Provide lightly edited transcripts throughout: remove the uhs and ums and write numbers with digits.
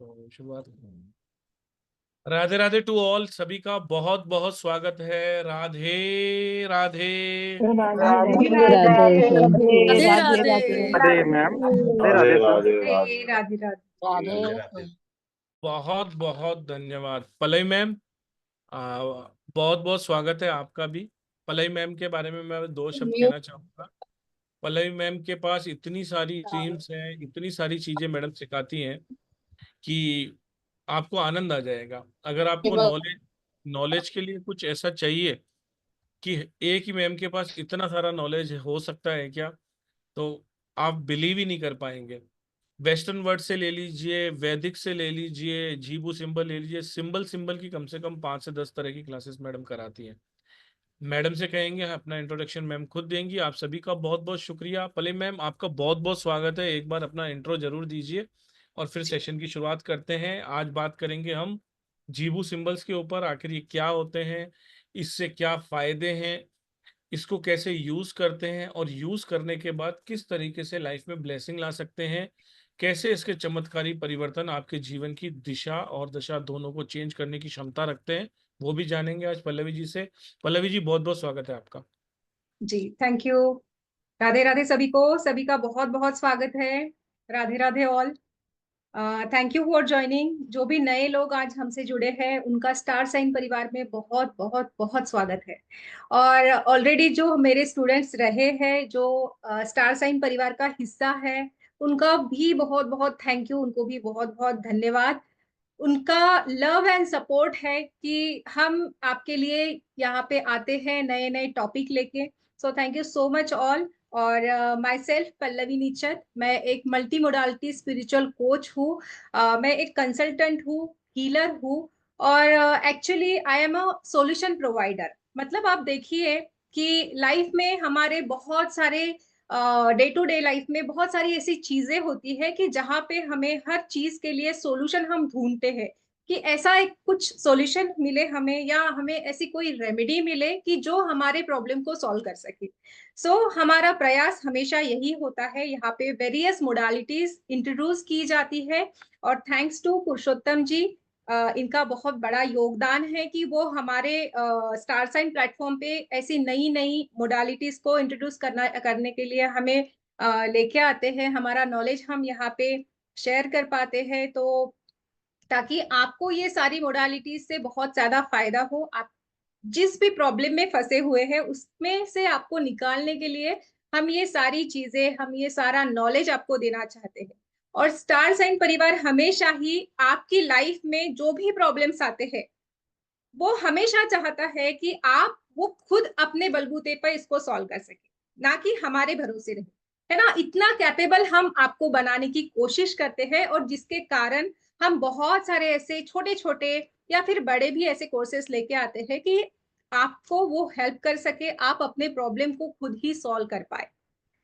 तो शुरुआत। Radhe Radhe to all, सभी का बहुत बहुत स्वागत है। राधे राधे। राधे राधे राधे राधे राधे राधे अरे मैम, राधे राधे राधे राधे राधे। राधे राधे। बहुत बहुत धन्यवाद पलई मैम। बहुत बहुत स्वागत है आपका भी। पलई मैम के बारे में मैं दो शब्द कहना चाहूंगा। पलई मैम के पास इतनी सारी टीम्स हैं, इतनी सारी चीजें मैडम सिखाती हैं कि आपको आनंद आ जाएगा। अगर आपको नॉलेज नॉलेज के लिए कुछ ऐसा चाहिए कि एक ही मैम के पास इतना सारा नॉलेज हो सकता है क्या, तो आप बिलीव ही नहीं कर पाएंगे। वेस्टर्न वर्ड से ले लीजिए, वैदिक से ले लीजिए, जीबू सिंबल ले लीजिए, सिंबल सिंबल की कम से कम 5 से 10 तरह की क्लासेस मैडम कराती हैं। मैडम से कहेंगे, अपना इंट्रोडक्शन मैम खुद देंगी। आप सभी का बहुत बहुत शुक्रिया। पले मैम, आपका बहुत बहुत स्वागत है। एक बार अपना इंट्रो जरूर दीजिए और फिर सेशन की शुरुआत करते हैं। आज बात करेंगे हम जीबू सिंबल्स के ऊपर। आखिर ये क्या होते हैं, इससे क्या फायदे हैं, इसको कैसे यूज करते हैं और यूज करने के बाद किस तरीके से लाइफ में ब्लेसिंग ला सकते हैं, कैसे इसके चमत्कारी परिवर्तन आपके जीवन की दिशा और दशा दोनों को चेंज करने की क्षमता रखते हैं, वो भी जानेंगे आज पल्लवी जी से। पल्लवी जी, बहुत बहुत स्वागत है आपका। जी, थैंक यू। राधे राधे सभी को, सभी का बहुत बहुत स्वागत है। Radhe Radhe all. Thank you for joining. जो भी नए लोग आज हमसे जुड़े हैं उनका स्टार साइन परिवार में बहुत बहुत बहुत स्वागत है। और ऑलरेडी जो मेरे स्टूडेंट्स रहे हैं, जो स्टार साइन परिवार का हिस्सा है, उनका भी बहुत बहुत थैंक यू, उनको भी बहुत बहुत धन्यवाद। उनका लव एंड सपोर्ट है कि हम आपके लिए यहाँ पे आते हैं नए नए टॉपिक लेके। So thank you so much all. और माई सेल्फ पल्लवी नीचत, मैं एक मल्टी मोडालिटी स्पिरिचुअल कोच हूँ। मैं एक कंसल्टेंट हूँ, हीलर हूँ, और actually I am a solution provider. मतलब आप देखिए कि लाइफ में हमारे बहुत सारे डे टू डे लाइफ में बहुत सारी ऐसी चीजें होती है कि जहाँ पे हमें हर चीज के लिए सॉल्यूशन हम ढूंढते हैं कि ऐसा एक कुछ सॉल्यूशन मिले हमें, या हमें ऐसी कोई रेमेडी मिले कि जो हमारे प्रॉब्लम को सॉल्व कर सके। हमारा प्रयास हमेशा यही होता है। यहाँ पे वेरियस मोडालिटीज इंट्रोड्यूस की जाती है, और थैंक्स टू पुरुषोत्तम जी, इनका बहुत बड़ा योगदान है कि वो हमारे स्टार साइन प्लेटफॉर्म पे ऐसी नई नई मोडालिटीज को इंट्रोड्यूस करने के लिए हमें लेके आते हैं। हमारा नॉलेज हम यहाँ पे शेयर कर पाते हैं, तो ताकि आपको ये सारी मोडालिटीज से बहुत ज्यादा फायदा हो। आप जिस भी प्रॉब्लम में फंसे हुए हैं उसमें से आपको निकालने के लिए हम ये सारी चीजें, हम ये सारा नॉलेज आपको देना चाहते हैं। और स्टार साइन परिवार हमेशा ही आपकी लाइफ में जो भी प्रॉब्लम्स आते हैं, वो हमेशा चाहता है कि आप वो खुद अपने बलबूते पर इसको सॉल्व कर सके, ना कि हमारे भरोसे रहे। है ना, इतना कैपेबल हम आपको बनाने की कोशिश करते हैं, और जिसके कारण हम बहुत सारे ऐसे छोटे छोटे या फिर बड़े भी ऐसे कोर्सेस लेके आते हैं कि आपको वो हेल्प कर सके, आप अपने प्रॉब्लम को खुद ही सॉल्व कर पाए।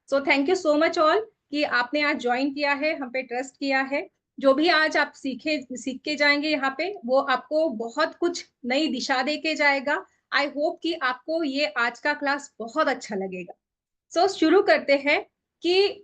So thank you so much all कि आपने आज ज्वाइन किया है, हम पे ट्रस्ट किया है। जो भी आज आप सीख के जाएंगे यहाँ पे, वो आपको बहुत कुछ नई दिशा दे के जाएगा। आई होप कि आपको ये आज का क्लास बहुत अच्छा लगेगा। शुरू करते हैं कि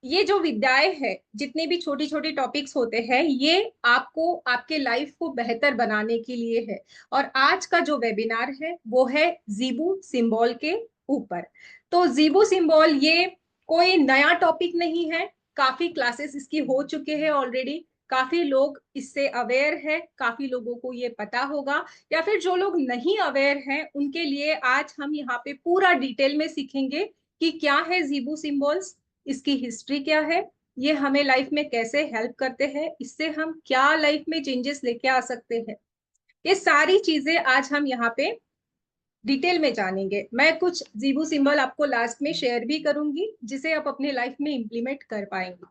ये जो विद्याएं है, जितने भी छोटी छोटी टॉपिक्स होते हैं, ये आपको आपके लाइफ को बेहतर बनाने के लिए है। और आज का जो वेबिनार है वो है जीबू सिंबल के ऊपर। तो जीबू सिंबल ये कोई नया टॉपिक नहीं है। काफी क्लासेस इसकी हो चुके हैं ऑलरेडी। काफी लोग इससे अवेयर है, काफी लोगों को ये पता होगा, या फिर जो लोग नहीं अवेयर हैं उनके लिए आज हम यहाँ पे पूरा डिटेल में सीखेंगे कि क्या है जीबू सिंबल्स, इसकी हिस्ट्री क्या है, ये हमें लाइफ में कैसे हेल्प करते हैं, इससे हम क्या लाइफ में चेंजेस लेके आ सकते हैं। ये सारी चीजें आज हम यहाँ पे डिटेल में जानेंगे। मैं कुछ जीबू सिंबल आपको लास्ट में शेयर भी करूंगी, जिसे आप अपने लाइफ में इंप्लीमेंट कर पाएंगे।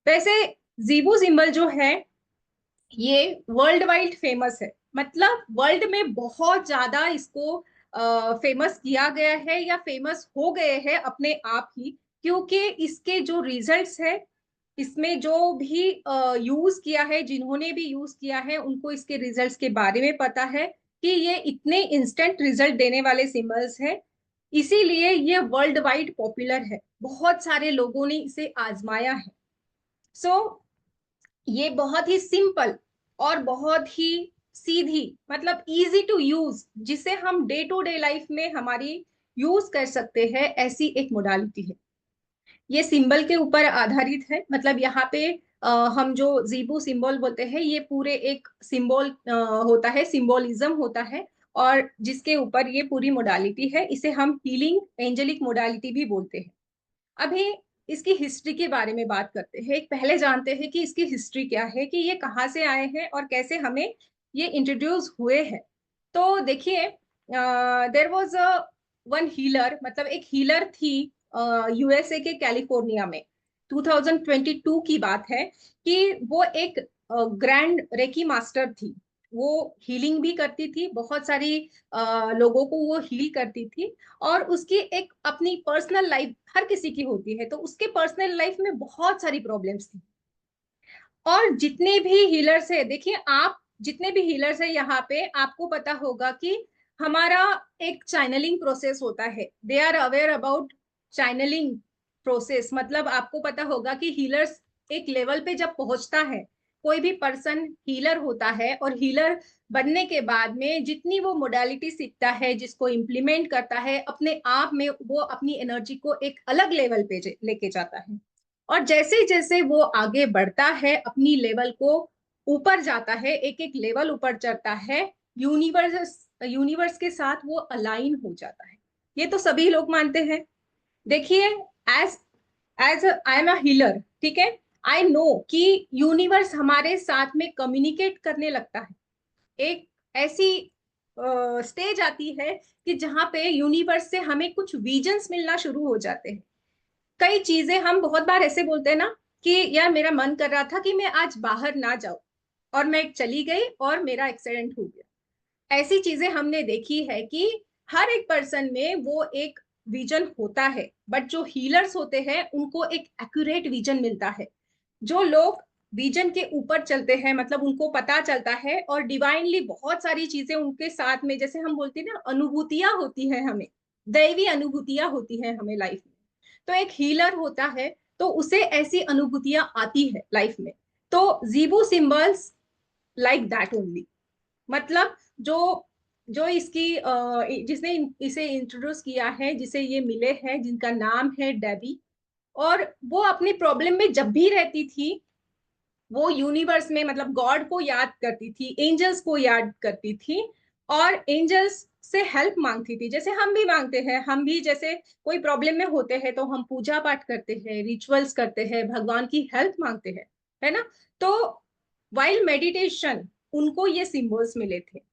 वैसे जीबू सिंबल जो है ये वर्ल्ड वाइड फेमस है। मतलब वर्ल्ड में बहुत ज्यादा इसको फेमस किया गया है, या फेमस हो गए हैं अपने आप ही, क्योंकि इसके जो रिजल्ट्स है, इसमें जो भी यूज किया है, जिन्होंने भी यूज किया है, उनको इसके रिजल्ट्स के बारे में पता है कि ये इतने इंस्टेंट रिजल्ट देने वाले सिंबल्स है। इसीलिए ये वर्ल्ड वाइड पॉपुलर है, बहुत सारे लोगों ने इसे आजमाया है। सो ये बहुत ही सिंपल और बहुत ही सीधी, मतलब इजी टू यूज, जिसे हम डे टू डे लाइफ में हमारी यूज कर सकते हैं, ऐसी एक मोडालिटी है। ये सिंबल के ऊपर आधारित है, मतलब यहाँ पे हम जो जीबू सिंबल बोलते हैं, ये पूरे एक सिंबल होता है, सिंबोलिज्म होता है, और जिसके ऊपर ये पूरी मोडालिटी है। इसे हम हीलिंग एंजेलिक मोडालिटी भी बोलते हैं। अभी इसकी हिस्ट्री के बारे में बात करते हैं। एक पहले जानते हैं कि इसकी हिस्ट्री क्या है, कि ये कहाँ से आए हैं और कैसे हमें ये इंट्रोड्यूस हुए हैं। तो देखिए, there was a one healer, मतलब एक हीलर थी यूएसए के कैलिफोर्निया में। 2022 की बात है कि वो एक ग्रैंड रेकी मास्टर थी। वो हीलिंग भी करती थी, बहुत सारी लोगों को वो हील करती थी। और उसकी एक अपनी पर्सनल लाइफ, हर किसी की होती है, तो उसके पर्सनल लाइफ में बहुत सारी प्रॉब्लम्स थी। और जितने भी हीलर्स है, देखिए आप, जितने भी हीलर्स है यहाँ पे, आपको पता होगा कि हमारा एक चैनलिंग प्रोसेस होता है। They are aware about channelling process, मतलब आपको पता होगा कि हीलर्स एक लेवल पे जब पहुंचता है, कोई भी पर्सन हीलर होता है, और हीलर बनने के बाद में जितनी वो मोडालिटी सीखता है, जिसको इम्प्लीमेंट करता है अपने आप में, वो अपनी एनर्जी को एक अलग लेवल पे लेके जाता है। और जैसे जैसे वो आगे बढ़ता है, अपनी लेवल को ऊपर जाता है, एक एक लेवल ऊपर चढ़ता है, यूनिवर्स के साथ वो अलाइन हो जाता है। ये तो सभी लोग मानते हैं। देखिए, as as I am a healer, ठीक है, आई नो कि यूनिवर्स हमारे साथ में कम्युनिकेट करने लगता है। एक ऐसी स्टेज आती है कि जहां पे यूनिवर्स से हमें कुछ विजन्स मिलना शुरू हो जाते हैं। कई चीजें हम बहुत बार ऐसे बोलते हैं ना, कि यार मेरा मन कर रहा था कि मैं आज बाहर ना जाऊं, और मैं चली गई और मेरा एक्सीडेंट हो गया। ऐसी चीजें हमने देखी है कि हर एक पर्सन में वो एक विजन होता है, बट जो हीलर्स होते हैं उनको एक एक्यूरेट विजन मिलता है। जो लोग विजन के ऊपर चलते हैं, मतलब उनको पता चलता है, और डिवाइनली बहुत सारी चीजें उनके साथ में, जैसे हम बोलते हैं ना, अनुभूतियां होती है हमें, दैवी अनुभूतियां होती है हमें लाइफ में। तो एक हीलर होता है, तो उसे ऐसी अनुभूतियां आती है लाइफ में। तो जीबू सिंबल्स लाइक दैट ओनली, मतलब जो जो इसकी जिसने इसे इंट्रोड्यूस किया है, जिसे ये मिले हैं, जिनका नाम है डेबी। और वो अपनी प्रॉब्लम में जब भी रहती थी, वो यूनिवर्स में, मतलब गॉड को याद करती थी, एंजल्स को याद करती थी, और एंजल्स से हेल्प मांगती थी, जैसे हम भी मांगते हैं। हम भी जैसे कोई प्रॉब्लम में होते हैं तो हम पूजा पाठ करते हैं, रिचुअल्स करते हैं, भगवान की हेल्प मांगते हैं, है ना। तो वाइल मेडिटेशन उनको ये सिंबल्स मिले थे।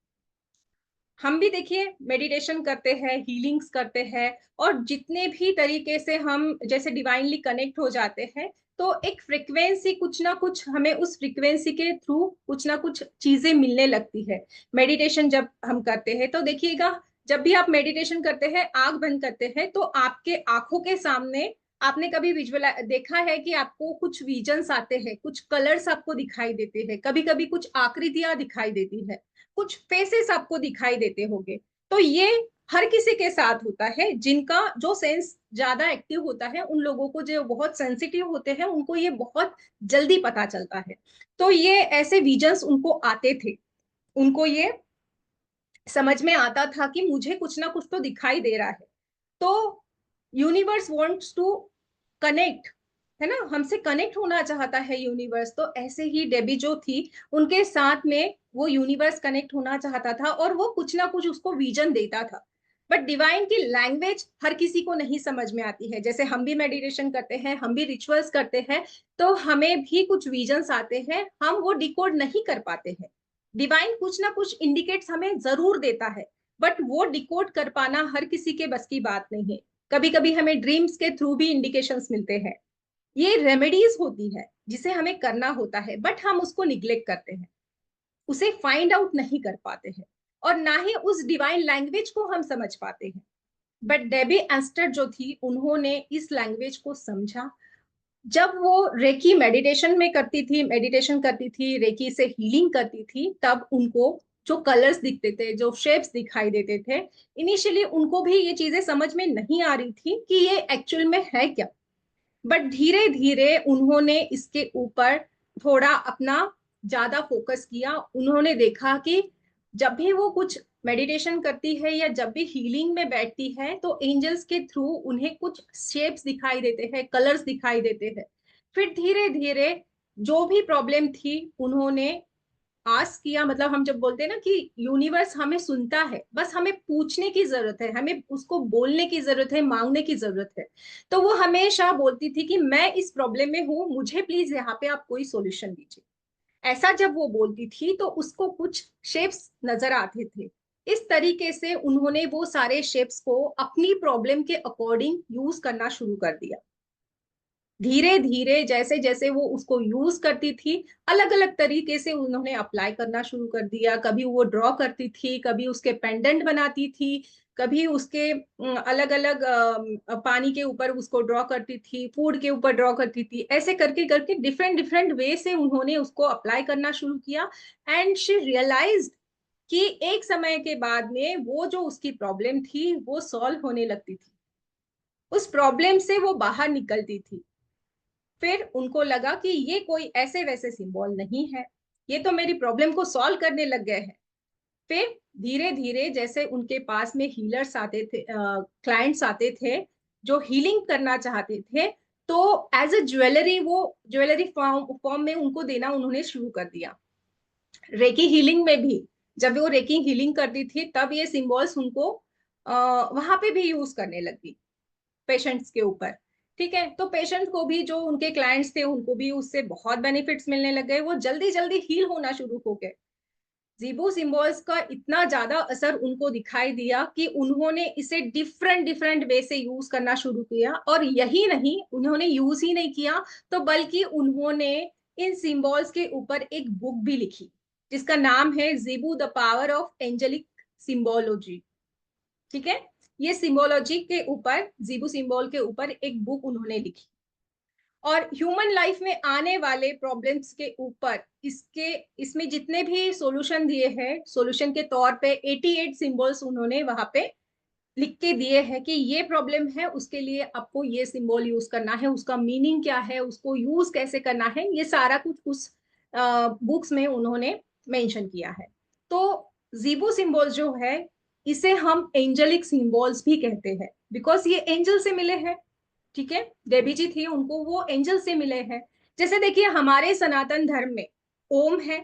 हम भी देखिए मेडिटेशन करते हैं, हीलिंग्स करते हैं, और जितने भी तरीके से हम जैसे डिवाइनली कनेक्ट हो जाते हैं, तो एक फ्रिक्वेंसी, कुछ ना कुछ हमें उस फ्रिक्वेंसी के थ्रू कुछ ना कुछ चीजें मिलने लगती है। मेडिटेशन जब हम करते हैं तो देखिएगा, जब भी आप मेडिटेशन करते हैं, आंख बंद करते हैं, तो आपके आंखों के सामने, आपने कभी विजुअल देखा है कि आपको कुछ विजन्स आते हैं, कुछ कलर्स आपको दिखाई देते हैं, कभी कभी कुछ आकृतियां दिखाई देती है, कुछ फेसेस आपको दिखाई देते होंगे। तो ये हर किसी के साथ होता है, जिनका जो सेंस ज्यादा एक्टिव होता है, उन लोगों को, जो बहुत सेंसिटिव होते हैं, उनको ये बहुत जल्दी पता चलता है। तो ये ऐसे विजन्स उनको आते थे, उनको ये समझ में आता था कि मुझे कुछ ना कुछ तो दिखाई दे रहा है। तो यूनिवर्स वांट्स टू कनेक्ट, है ना, हमसे कनेक्ट होना चाहता है यूनिवर्स। तो ऐसे ही डेबी जो थी, उनके साथ में वो यूनिवर्स कनेक्ट होना चाहता था, और वो कुछ ना कुछ उसको विजन देता था। बट डिवाइन की लैंग्वेज हर किसी को नहीं समझ में आती है। जैसे हम भी मेडिटेशन करते हैं, हम भी रिचुअल्स करते हैं, तो हमें भी कुछ विजन्स आते हैं, हम वो डिकोड नहीं कर पाते हैं। डिवाइन कुछ ना कुछ इंडिकेट्स हमें जरूर देता है, बट वो डिकोड कर पाना हर किसी के बस की बात नहीं है। कभी कभी हमें ड्रीम्स के थ्रू भी इंडिकेशंस मिलते हैं। ये रेमेडीज होती है जिसे हमें करना होता है, बट हम उसको निग्लेक्ट करते हैं, उसे फाइंड आउट नहीं कर पाते हैं, और ना ही उस डिवाइन लैंग्वेज को हम समझ पाते हैं। बट डेबी एस्टर जो थी, उन्होंने इस लैंग्वेज को समझा। जब वो रेकी मेडिटेशन में करती थी, मेडिटेशन करती थी, रेकी से हीलिंग करती थी, तब उनको जो कलर्स दिखते थे, जो शेप्स दिखाई देते थे, इनिशियली उनको भी ये चीजें समझ में नहीं आ रही थी कि ये एक्चुअल में है क्या। बट धीरे धीरे उन्होंने इसके ऊपर थोड़ा अपना ज्यादा फोकस किया। उन्होंने देखा कि जब भी वो कुछ मेडिटेशन करती है या जब भी हीलिंग में बैठती है तो एंजल्स के थ्रू उन्हें कुछ शेप्स दिखाई देते हैं, कलर्स दिखाई देते हैं। फिर धीरे धीरे जो भी प्रॉब्लम थी उन्होंने आस्क किया, मतलब हम जब बोलते हैं ना कि यूनिवर्स हमें सुनता है, बस हमें पूछने की जरूरत है, हमें उसको बोलने की जरूरत है, मांगने की जरूरत है। तो वो हमेशा बोलती थी कि मैं इस प्रॉब्लम में हूं, मुझे प्लीज यहाँ पे आप कोई सॉल्यूशन दीजिए। ऐसा जब वो बोलती थी तो उसको कुछ शेप्स नजर आते थे। इस तरीके से उन्होंने वो सारे शेप्स को अपनी प्रॉब्लम के अकॉर्डिंग यूज करना शुरू कर दिया। धीरे धीरे जैसे जैसे वो उसको यूज करती थी, अलग अलग तरीके से उन्होंने अप्लाई करना शुरू कर दिया। कभी वो ड्रॉ करती थी, कभी उसके पेंडेंट बनाती थी, कभी उसके अलग अलग पानी के ऊपर उसको ड्रॉ करती थी, फूड के ऊपर ड्रॉ करती थी। ऐसे करके करके डिफरेंट डिफरेंट वे से उन्होंने उसको अप्लाई करना शुरू किया। एंड शी रियलाइज्ड कि एक समय के बाद में वो जो उसकी प्रॉब्लम थी वो सॉल्व होने लगती थी, उस प्रॉब्लम से वो बाहर निकलती थी। फिर उनको लगा कि ये कोई ऐसे वैसे सिंबल नहीं है, ये तो मेरी प्रॉब्लम को सॉल्व करने लग गए हैं। फिर धीरे धीरे जैसे उनके पास में हीलर्स आते थे, क्लाइंट्स आते थे जो हीलिंग करना चाहते थे, तो एज अ ज्वेलरी वो ज्वेलरी फॉर्म फॉर्म में उनको देना उन्होंने शुरू कर दिया। रेकी हीलिंग में भी जब वो रेकी हीलिंग करती थी तब ये सिंबल्स उनको वहां पे भी यूज करने लगी पेशेंट्स के ऊपर। ठीक है, तो पेशेंट को भी, जो उनके क्लाइंट्स थे, उनको भी उससे बहुत बेनिफिट्स मिलने लग गए, वो जल्दी जल्दी हील होना शुरू हो गए। जीबो सिंबल्स का इतना ज्यादा असर उनको दिखाई दिया कि उन्होंने इसे डिफरेंट डिफरेंट वे से यूज करना शुरू किया। और यही नहीं, उन्होंने यूज ही नहीं किया तो बल्कि उन्होंने इन सिंबल्स के ऊपर एक बुक भी लिखी जिसका नाम है जीबू the power of angelic symbology. ठीक है, ये सिंबोलॉजी के ऊपर, जीबू सिंबल के ऊपर एक बुक उन्होंने लिखी। और ह्यूमन लाइफ में आने वाले प्रॉब्लम्स के ऊपर इसके इसमें जितने भी सॉल्यूशन दिए हैं, सॉल्यूशन के तौर पे 88 सिंबल्स उन्होंने वहां पे लिख के दिए हैं कि ये प्रॉब्लम है, उसके लिए आपको ये सिंबल यूज करना है, उसका मीनिंग क्या है, उसको यूज कैसे करना है, ये सारा कुछ उस बुक्स में उन्होंने मेंशन किया है। तो जीबो सिंबल जो है इसे हम एंजेलिक सिंबल्स भी कहते हैं, बिकॉज ये एंजल से मिले हैं। ठीक है, देवी जी थी, उनको वो एंजल से मिले हैं। जैसे देखिए हमारे सनातन धर्म में ओम है,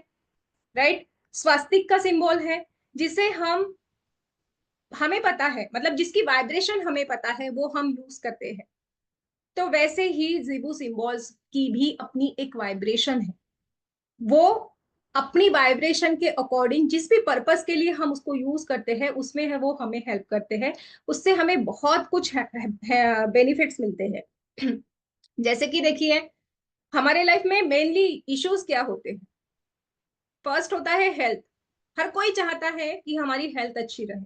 राइट, स्वास्तिक का सिंबल है, जिसे हम, हमें पता है, मतलब जिसकी वाइब्रेशन हमें पता है वो हम यूज करते हैं। तो वैसे ही जिबू सिंबल्स की भी अपनी एक वाइब्रेशन है। वो अपनी वाइब्रेशन के अकॉर्डिंग जिस भी पर्पस के लिए हम उसको यूज करते हैं उसमें है वो हमें हेल्प करते हैं, उससे हमें बहुत कुछ बेनिफिट्स मिलते हैं। जैसे कि देखिए हमारे लाइफ में मेनली इश्यूज क्या होते हैं। फर्स्ट होता है हेल्थ। हर कोई चाहता है कि हमारी हेल्थ अच्छी रहे।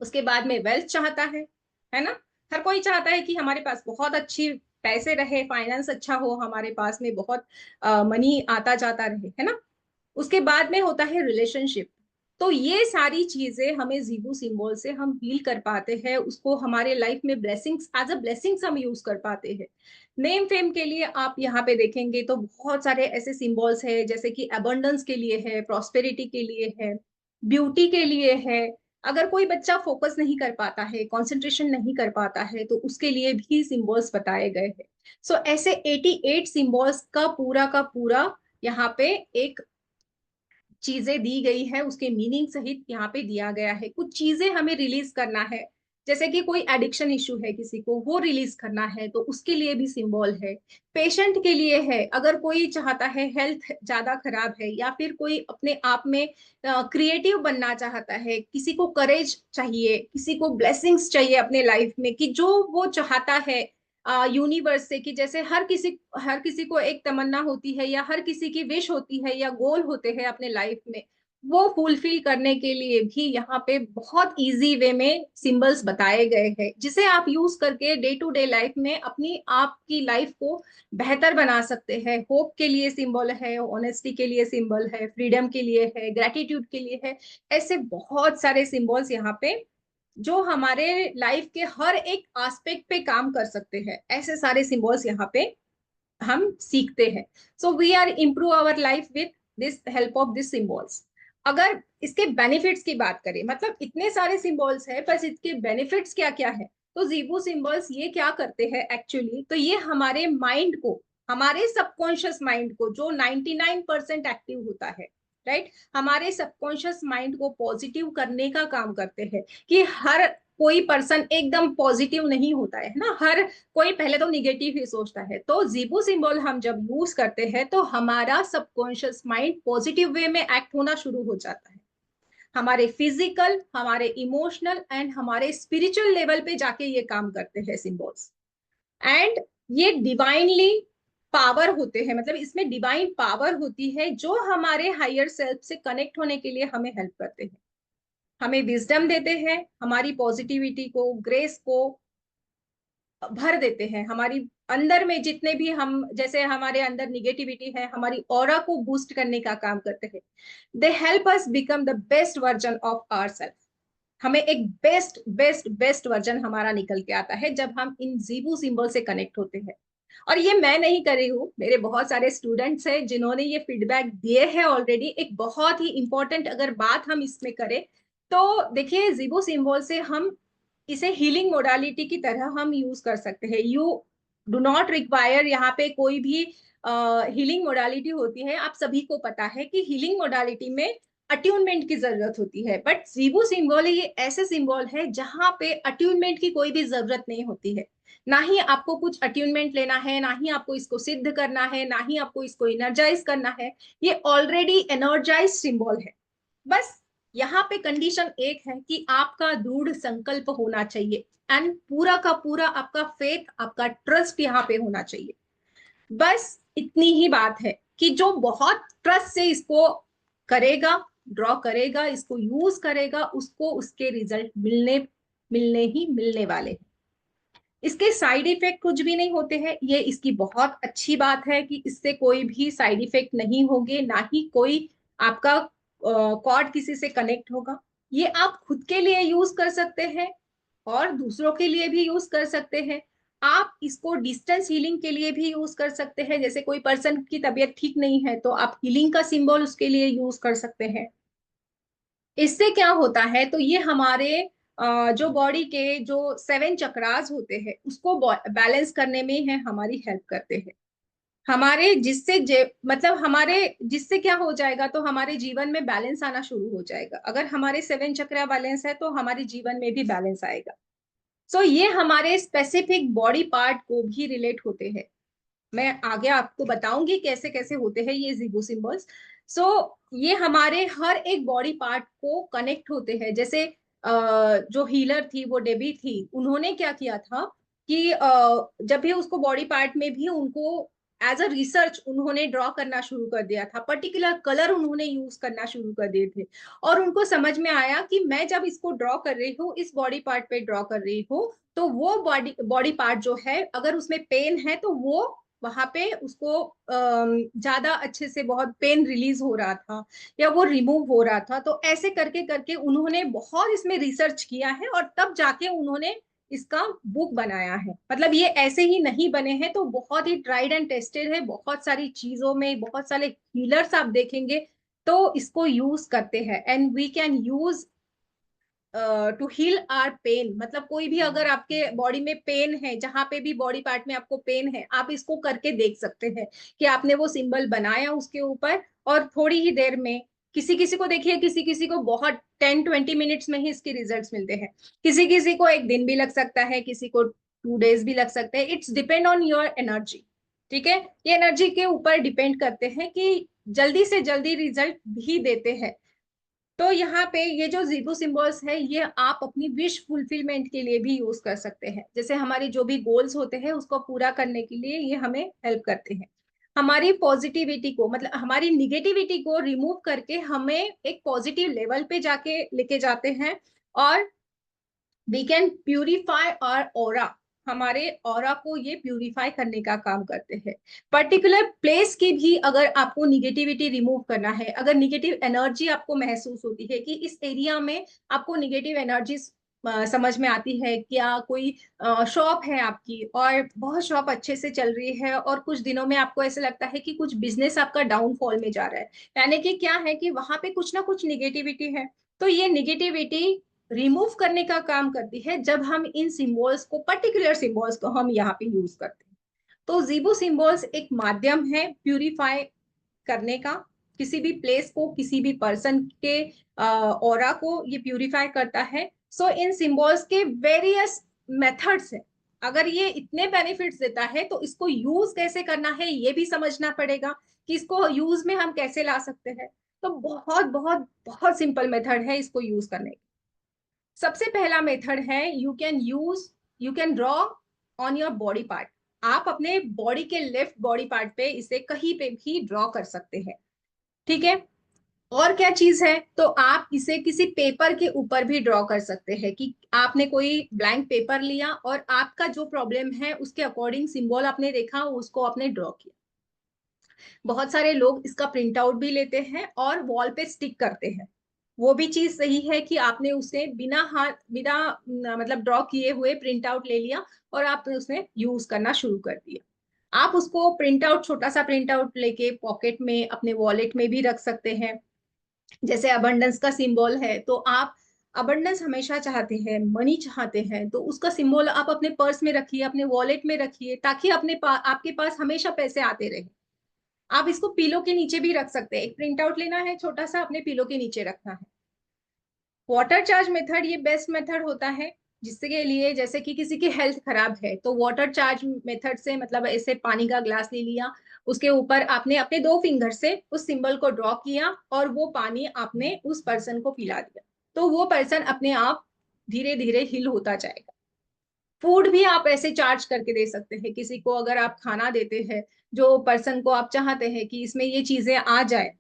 उसके बाद में वेल्थ चाहता है ना। हर कोई चाहता है कि हमारे पास बहुत अच्छी पैसे रहे, फाइनेंस अच्छा हो, हमारे पास में बहुत मनी आता जाता रहे, है ना। उसके बाद में होता है रिलेशनशिप। तो ये सारी चीजें हमें जीबू सिंबल से हम हील कर पाते हैं, उसको हमारे लाइफ में ब्लेसिंग्स, एज अ ब्लेसिंग्स हम यूज कर पाते हैं। नेम फेम के लिए आप यहाँ पे देखेंगे तो बहुत सारे ऐसे सिंबल्स है, जैसे कि अबंडेंस के लिए है, प्रॉस्पेरिटी के लिए है, ब्यूटी के लिए है। अगर कोई बच्चा फोकस नहीं कर पाता है, कंसंट्रेशन नहीं कर पाता है, तो उसके लिए भी सिंबल्स बताए गए हैं। सो ऐसे 88 सिंबल्स का पूरा यहाँ पे एक चीजें दी गई है, उसके मीनिंग सहित यहाँ पे दिया गया है। कुछ चीजें हमें रिलीज करना है, जैसे कि कोई एडिक्शन इशू है किसी को, वो रिलीज करना है तो उसके लिए भी सिंबल है। पेशेंट के लिए है, अगर कोई चाहता है, हेल्थ ज्यादा खराब है या फिर कोई अपने आप में क्रिएटिव बनना चाहता है, किसी को करेज चाहिए, किसी को ब्लेसिंग्स चाहिए अपने लाइफ में, कि जो वो चाहता है यूनिवर्स से, कि जैसे हर किसी को एक तमन्ना होती है या हर किसी की विश होती है या गोल होते हैं अपने लाइफ में, वो फुलफिल करने के लिए भी यहाँ पे बहुत इजी वे में सिंबल्स बताए गए हैं, जिसे आप यूज करके डे टू डे लाइफ में अपनी आपकी लाइफ को बेहतर बना सकते हैं। होप के लिए सिंबल है, ऑनेस्टी के लिए सिंबल है, फ्रीडम के लिए है, ग्रेटिट्यूड के लिए है। ऐसे बहुत सारे सिंबल्स यहाँ पे जो हमारे लाइफ के हर एक एस्पेक्ट पे काम कर सकते हैं, ऐसे सारे सिंबल्स यहाँ पे हम सीखते हैं। So we are improve our life with this help of this symbols. अगर इसके बेनिफिट्स की बात करें, मतलब इतने सारे सिंबल्स है, बस इसके बेनिफिट्स क्या क्या है। तो जीबू सिंबल्स ये क्या करते हैं एक्चुअली, तो ये हमारे माइंड को, हमारे सबकॉन्शियस माइंड को जो 99% एक्टिव होता है, राइट, हमारे सबकॉन्शियस माइंड को पॉजिटिव करने का काम करते हैं। कि हर कोई पर्सन एकदम पॉजिटिव नहीं होता है ना, हर कोई पहले तो निगेटिव ही सोचता है। तो जीबू सिंबल हम जब यूज करते हैं तो हमारा सबकॉन्शियस माइंड पॉजिटिव वे में एक्ट होना शुरू हो जाता है। हमारे फिजिकल, हमारे इमोशनल एंड हमारे स्पिरिचुअल लेवल पे जाके ये काम करते हैं सिंबल्स। एंड ये डिवाइनली पावर होते हैं, मतलब इसमें डिवाइन पावर होती है जो हमारे हायर सेल्फ से कनेक्ट होने के लिए हमें हेल्प करते हैं, हमें विजडम देते हैं, हमारी पॉजिटिविटी को, ग्रेस को भर देते हैं। हमारी अंदर में जितने भी हम, जैसे हमारे अंदर निगेटिविटी है, हमारी ऑरा को बूस्ट करने का काम करते हैं। They help us become the best version of ourselves. हमें एक बेस्ट बेस्ट बेस्ट वर्जन हमारा निकल के आता है जब हम इन जीबू सिंबल से कनेक्ट होते हैं। और ये मैं नहीं कर रही हूँ, मेरे बहुत सारे स्टूडेंट्स हैं जिन्होंने ये फीडबैक दिए हैं ऑलरेडी। एक बहुत ही इंपॉर्टेंट अगर बात हम इसमें करें तो देखिए, जीबो सिंबल से हम इसे हीलिंग मोडालिटी की तरह हम यूज कर सकते हैं। यू डू नॉट रिक्वायर, यहाँ पे कोई भी हीलिंग मोडालिटी होती है, आप सभी को पता है कि हीलिंग मोडालिटी में अट्यूनमेंट की जरूरत होती है। बट जीबो सिंबल ये ऐसे सिंबल है जहां पे अट्यूनमेंट की कोई भी जरूरत नहीं होती है। ना ही आपको कुछ अट्यूनमेंट लेना है, ना ही आपको इसको सिद्ध करना है, ना ही आपको इसको एनर्जाइज करना है। ये ऑलरेडी एनर्जाइज सिंबल है। बस यहाँ पे कंडीशन एक है कि आपका दृढ़ संकल्प होना चाहिए एंड पूरा का पूरा आपका फेथ, आपका ट्रस्ट यहाँ पे होना चाहिए। बस इतनी ही बात है कि जो बहुत ट्रस्ट से इसको करेगा, ड्रॉ करेगा, इसको यूज करेगा, उसको उसके रिजल्ट मिलने मिलने ही मिलने वाले हैं। इसके साइड इफेक्ट कुछ भी नहीं होते हैं। ये इसकी बहुत अच्छी बात है कि इससे कोई भी साइड इफेक्ट नहीं होंगे, ना ही कोई आपका कॉर्ड किसी से कनेक्ट होगा। ये आप खुद के लिए यूज कर सकते हैं और दूसरों के लिए भी यूज कर सकते हैं। आप इसको डिस्टेंस हीलिंग के लिए भी यूज कर सकते हैं। जैसे कोई पर्सन की तबीयत ठीक नहीं है तो आप हीलिंग का सिंबल उसके लिए यूज कर सकते हैं। इससे क्या होता है, तो ये हमारे जो बॉडी के जो 7 चक्रास होते हैं उसको बैलेंस करने में है हमारी हेल्प करते हैं। हमारे जिससे मतलब हमारे जिससे क्या हो जाएगा, तो हमारे जीवन में बैलेंस आना शुरू हो जाएगा। अगर हमारे 7 चक्रा बैलेंस है तो हमारे जीवन में भी बैलेंस आएगा। सो ये हमारे स्पेसिफिक बॉडी पार्ट को भी रिलेट होते हैं। मैं आगे आपको बताऊंगी कैसे कैसे होते हैं ये जीबो सिंबल्स। सो ये हमारे हर एक बॉडी पार्ट को कनेक्ट होते हैं। जैसे जो हीलर थी वो डेबी थी, उन्होंने क्या किया था कि जब भी उसको बॉडी पार्ट में भी उनको एज अ रिसर्च उन्होंने ड्रॉ करना शुरू कर दिया था। पर्टिकुलर कलर उन्होंने यूज करना शुरू कर दिए थे और उनको समझ में आया कि मैं जब इसको ड्रॉ कर रही हूँ, इस बॉडी पार्ट पे ड्रॉ कर रही हूँ, तो वो बॉडी पार्ट जो है अगर उसमें पेन है तो वो वहां पे उसको ज्यादा अच्छे से बहुत पेन रिलीज हो रहा था या वो रिमूव हो रहा था। तो ऐसे करके करके उन्होंने बहुत इसमें रिसर्च किया है और तब जाके उन्होंने इसका बुक बनाया है। मतलब ये ऐसे ही नहीं बने हैं, तो बहुत ही ट्राइड एंड टेस्टेड है। बहुत सारी चीजों में बहुत सारे हीलर्स आप देखेंगे तो इसको यूज करते हैं। And we can use to heal our pain. मतलब कोई भी अगर आपके बॉडी में पेन है, जहां पे भी बॉडी पार्ट में आपको पेन है, आप इसको करके देख सकते हैं कि आपने वो सिंबल बनाया उसके ऊपर और थोड़ी ही देर में, किसी किसी को देखिए, किसी किसी को बहुत 10-20 मिनट्स में ही इसके रिजल्ट्स मिलते हैं। किसी किसी को एक दिन भी लग सकता है, किसी को 2 डेज भी लग सकते हैं। It's depend on your energy. ठीक है, ये एनर्जी के ऊपर डिपेंड करते हैं कि जल्दी से जल्दी रिजल्ट भी देते हैं। तो यहाँ पे ये जो जीरो सिंबल्स है ये आप अपनी विश फुलफिलमेंट के लिए भी यूज कर सकते हैं। जैसे हमारी जो भी गोल्स होते हैं उसको पूरा करने के लिए ये हमें हेल्प करते हैं। हमारी पॉजिटिविटी को, मतलब हमारी निगेटिविटी को रिमूव करके हमें एक पॉजिटिव लेवल पे जाके लेके जाते हैं। और we can purify our aura. हमारे ऑरा को ये प्यूरिफाई करने का काम करते हैं। पर्टिकुलर प्लेस की भी अगर आपको निगेटिविटी रिमूव करना है, अगर निगेटिव एनर्जी आपको महसूस होती है कि इस एरिया में आपको निगेटिव एनर्जी समझ में आती है, क्या कोई शॉप है आपकी और बहुत शॉप अच्छे से चल रही है और कुछ दिनों में आपको ऐसा लगता है कि कुछ बिजनेस आपका डाउनफॉल में जा रहा है, यानी कि क्या है कि वहां पे कुछ ना कुछ निगेटिविटी है। तो ये निगेटिविटी रिमूव करने का काम करती है जब हम इन सिंबल्स को, पर्टिकुलर सिंबल्स को हम यहाँ पे यूज करते हैं। तो जीबो सिंबल्स एक माध्यम है प्यूरिफाई करने का, किसी भी प्लेस को, किसी भी पर्सन के ऑरा को ये प्यूरिफाई करता है। सो इन सिंबल्स के वेरियस मेथड्स है। अगर ये इतने बेनिफिट्स देता है तो इसको यूज कैसे करना है ये भी समझना पड़ेगा कि इसको यूज में हम कैसे ला सकते हैं। तो बहुत बहुत बहुत सिंपल मेथड है इसको यूज करने की। सबसे पहला मेथड है, you can draw on your body part. आप अपने बॉडी के लेफ्ट बॉडी पार्ट पे इसे कहीं पे भी ड्रॉ कर सकते हैं, ठीक है। और क्या चीज है, तो आप इसे किसी पेपर के ऊपर भी ड्रॉ कर सकते हैं कि आपने कोई ब्लैंक पेपर लिया और आपका जो प्रॉब्लम है उसके अकॉर्डिंग सिंबल आपने देखा, उसको आपने ड्रॉ किया। बहुत सारे लोग इसका प्रिंट आउट भी लेते हैं और वॉल पे स्टिक करते हैं। वो भी चीज सही है कि आपने उसे बिना मतलब ड्रॉ किए हुए प्रिंट आउट ले लिया और आपने उसमें यूज करना शुरू कर दिया। आप उसको प्रिंट आउट, छोटा सा प्रिंट आउट लेके पॉकेट में, अपने वॉलेट में भी रख सकते हैं। जैसे अबंडेंस का सिंबल है तो आप अबंडेंस हमेशा चाहते हैं, मनी चाहते हैं, तो उसका सिंबल आप अपने पर्स में रखिए, अपने वॉलेट में रखिए, ताकि आपके पास हमेशा पैसे आते रहे। आप इसको पीलो के नीचे भी रख सकते हैं। एक प्रिंट आउट लेना है छोटा सा, अपने पीलो के नीचे रखना है। वाटर चार्ज मेथड ये बेस्ट मेथड होता है जिसके लिए, जैसे कि किसी की हेल्थ खराब है तो वाटर चार्ज मेथड से, मतलब ऐसे पानी का ग्लास ले लिया, उसके ऊपर आपने अपने 2 फिंगर से उस सिंबल को ड्रॉ किया और वो पानी आपने उस पर्सन को पिला दिया, तो वो पर्सन अपने आप धीरे धीरे हील होता जाएगा। फूड भी आप ऐसे चार्ज करके दे सकते हैं। किसी को अगर आप खाना देते हैं, जो पर्सन को आप चाहते हैं कि इसमें ये चीजें आ जाए,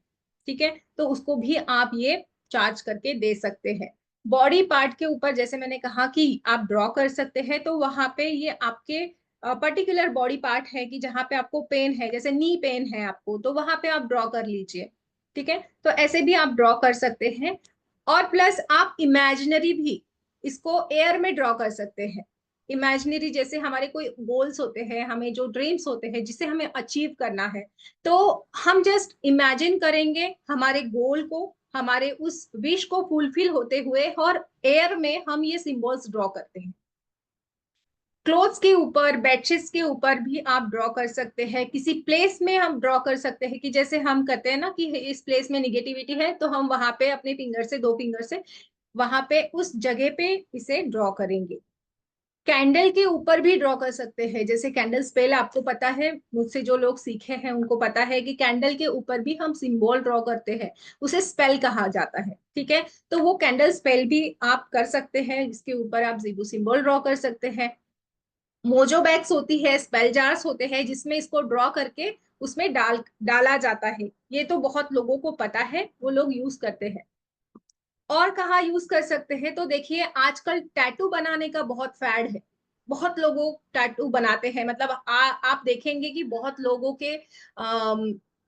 ठीक है, तो उसको भी आप ये चार्ज करके दे सकते हैं। बॉडी पार्ट के ऊपर जैसे मैंने कहा कि आप ड्रॉ कर सकते हैं, तो वहां पे ये आपके पर्टिकुलर बॉडी पार्ट है कि जहां पे आपको पेन है, जैसे नी पेन है आपको, तो वहां पे आप ड्रॉ कर लीजिए, ठीक है। तो ऐसे भी आप ड्रॉ कर सकते हैं। और प्लस आप इमेजिनरी भी इसको एयर में ड्रॉ कर सकते हैं। इमेजिनरी जैसे हमारे कोई गोल्स होते हैं, हमें जो ड्रीम्स होते हैं जिसे हमें अचीव करना है, तो हम जस्ट इमेजिन करेंगे हमारे गोल को, हमारे उस विश को फुलफिल होते हुए, और एयर में हम ये सिंबल्स ड्रॉ करते हैं। क्लोथ्स के ऊपर, बेडशीट्स के ऊपर भी आप ड्रॉ कर सकते हैं। किसी प्लेस में हम ड्रॉ कर सकते हैं कि जैसे हम कहते हैं ना कि इस प्लेस में निगेटिविटी है, तो हम वहां पे अपने फिंगर से, 2 फिंगर से वहां पे उस जगह पे इसे ड्रॉ करेंगे। कैंडल के ऊपर भी ड्रॉ कर सकते हैं। जैसे कैंडल स्पेल आपको पता है, मुझसे जो लोग सीखे हैं उनको पता है कि कैंडल के ऊपर भी हम सिंबल ड्रॉ करते हैं, उसे स्पेल कहा जाता है, ठीक है। तो वो कैंडल स्पेल भी आप कर सकते हैं, इसके ऊपर आप जीबू सिंबल ड्रॉ कर सकते हैं। मोजो बैग्स होती है, स्पेल जार्स होते हैं जिसमें इसको ड्रॉ करके उसमें डाला जाता है। ये तो बहुत लोगों को पता है, वो लोग यूज करते हैं। और कहाँ यूज कर सकते हैं, तो देखिए आजकल टैटू बनाने का बहुत फैड है। बहुत लोगों टैटू बनाते हैं, मतलब आप देखेंगे कि बहुत लोगों के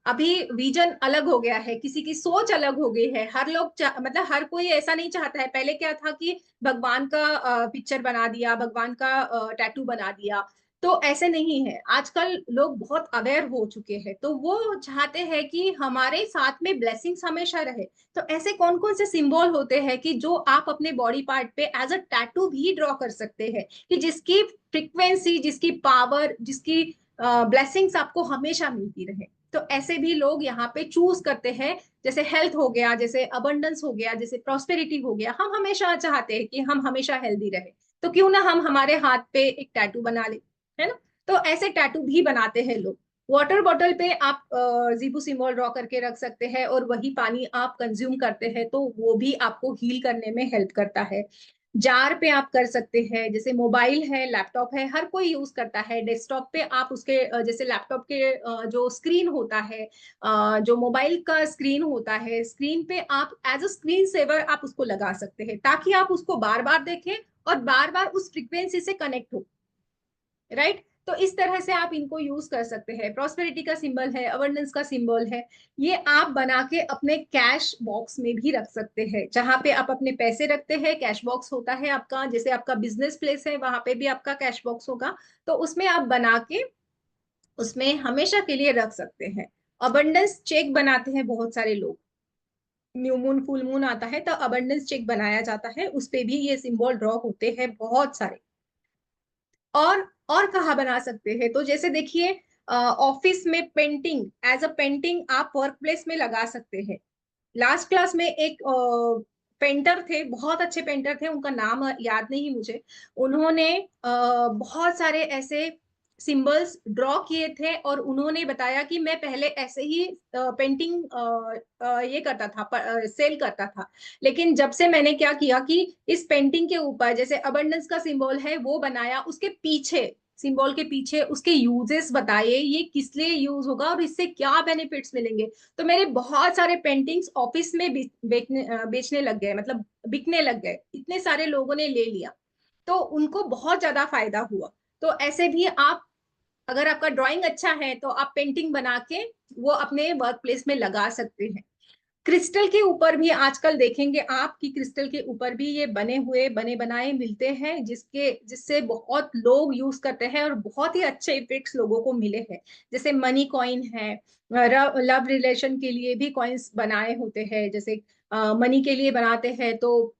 अभी विजन अलग हो गया है, किसी की सोच अलग हो गई है। हर लोग मतलब हर कोई ऐसा नहीं चाहता है। पहले क्या था कि भगवान का पिक्चर बना दिया, भगवान का टैटू बना दिया, तो ऐसे नहीं है। आजकल लोग बहुत अवेयर हो चुके हैं, तो वो चाहते हैं कि हमारे साथ में ब्लेसिंग्स हमेशा रहे। तो ऐसे कौन कौन से सिंबल होते हैं कि जो आप अपने बॉडी पार्ट पे एज अ टैटू भी ड्रॉ कर सकते हैं, कि जिसकी फ्रिक्वेंसी, जिसकी पावर, जिसकी ब्लेसिंग्स आपको हमेशा मिलती रहे। तो ऐसे भी लोग यहाँ पे चूज करते हैं। जैसे हेल्थ हो गया, जैसे अबंडेंस हो गया, जैसे प्रॉस्पेरिटी हो गया, हम हमेशा चाहते हैं कि हम हमेशा हेल्दी रहे, तो क्यों ना हम हमारे हाथ पे एक टैटू बना ले, है ना। तो ऐसे टैटू भी बनाते हैं लोग। वाटर बॉटल पे आप जीबू सिंबल ड्रॉ करके रख सकते हैं और वही पानी आप कंज्यूम करते हैं, तो वो भी आपको हील करने में हेल्प करता है। जार पे आप कर सकते हैं, जैसे मोबाइल है, लैपटॉप है, हर कोई यूज करता है। डेस्कटॉप पे आप उसके जैसे लैपटॉप के जो स्क्रीन होता है, जो मोबाइल का स्क्रीन होता है, स्क्रीन पे आप एज अ स्क्रीन सेवर आप उसको लगा सकते हैं, ताकि आप उसको बार बार देखें और बार बार उस फ्रीक्वेंसी से कनेक्ट हो, राइट। तो इस तरह से आप इनको यूज कर सकते हैं। प्रॉस्पेरिटी का सिंबल है, अबंडेंस का सिंबल है, ये आप बना के अपने कैश बॉक्स में भी रख सकते हैं। जहां पे आप अपने पैसे रखते हैं, कैश बॉक्स होता है आपका, जैसे आपका बिजनेस प्लेस है वहां पे भी आपका कैश बॉक्स होगा, तो उसमें आप बना के उसमें हमेशा के लिए रख सकते हैं। अबंडेंस चेक बनाते हैं बहुत सारे लोग, न्यू मून फुल मून आता है तो अबंडेंस चेक बनाया जाता है, उस पे भी ये सिंबल ड्रॉ होते हैं बहुत सारे। और कहाँ बना सकते हैं, तो जैसे देखिए ऑफिस में पेंटिंग, एज अ पेंटिंग आप वर्क प्लेस में लगा सकते हैं। लास्ट क्लास में एक पेंटर थे, बहुत अच्छे पेंटर थे, उनका नाम याद नहीं मुझे। उन्होंने बहुत सारे ऐसे सिंबल्स ड्रॉ किए थे और उन्होंने बताया कि मैं पहले ऐसे ही पेंटिंग ये करता था, सेल करता था, लेकिन जब से मैंने क्या किया कि इस पेंटिंग के ऊपर जैसे अबंडेंस का सिंबल है वो बनाया, उसके पीछे सिंबल के पीछे उसके यूजेस बताए, ये किस लिए यूज होगा और इससे क्या बेनिफिट्स मिलेंगे। तो मेरे बहुत सारे पेंटिंग्स ऑफिस में बेचने लग गए, मतलब बिकने लग गए, इतने सारे लोगों ने ले लिया, तो उनको बहुत ज्यादा फायदा हुआ। तो ऐसे भी आप, अगर आपका ड्राइंग अच्छा है तो आप पेंटिंग बना के वो अपने वर्क प्लेस में लगा सकते हैं। क्रिस्टल के ऊपर भी आजकल देखेंगे आप कि क्रिस्टल के ऊपर भी ये बने हुए बने बनाए मिलते हैं, जिससे बहुत लोग यूज करते हैं और बहुत ही अच्छे इफेक्ट्स लोगों को मिले हैं। जैसे मनी कॉइन है, लव रिलेशन के लिए भी कॉइन्स बनाए होते हैं, जैसे मनी के लिए बनाते हैं तो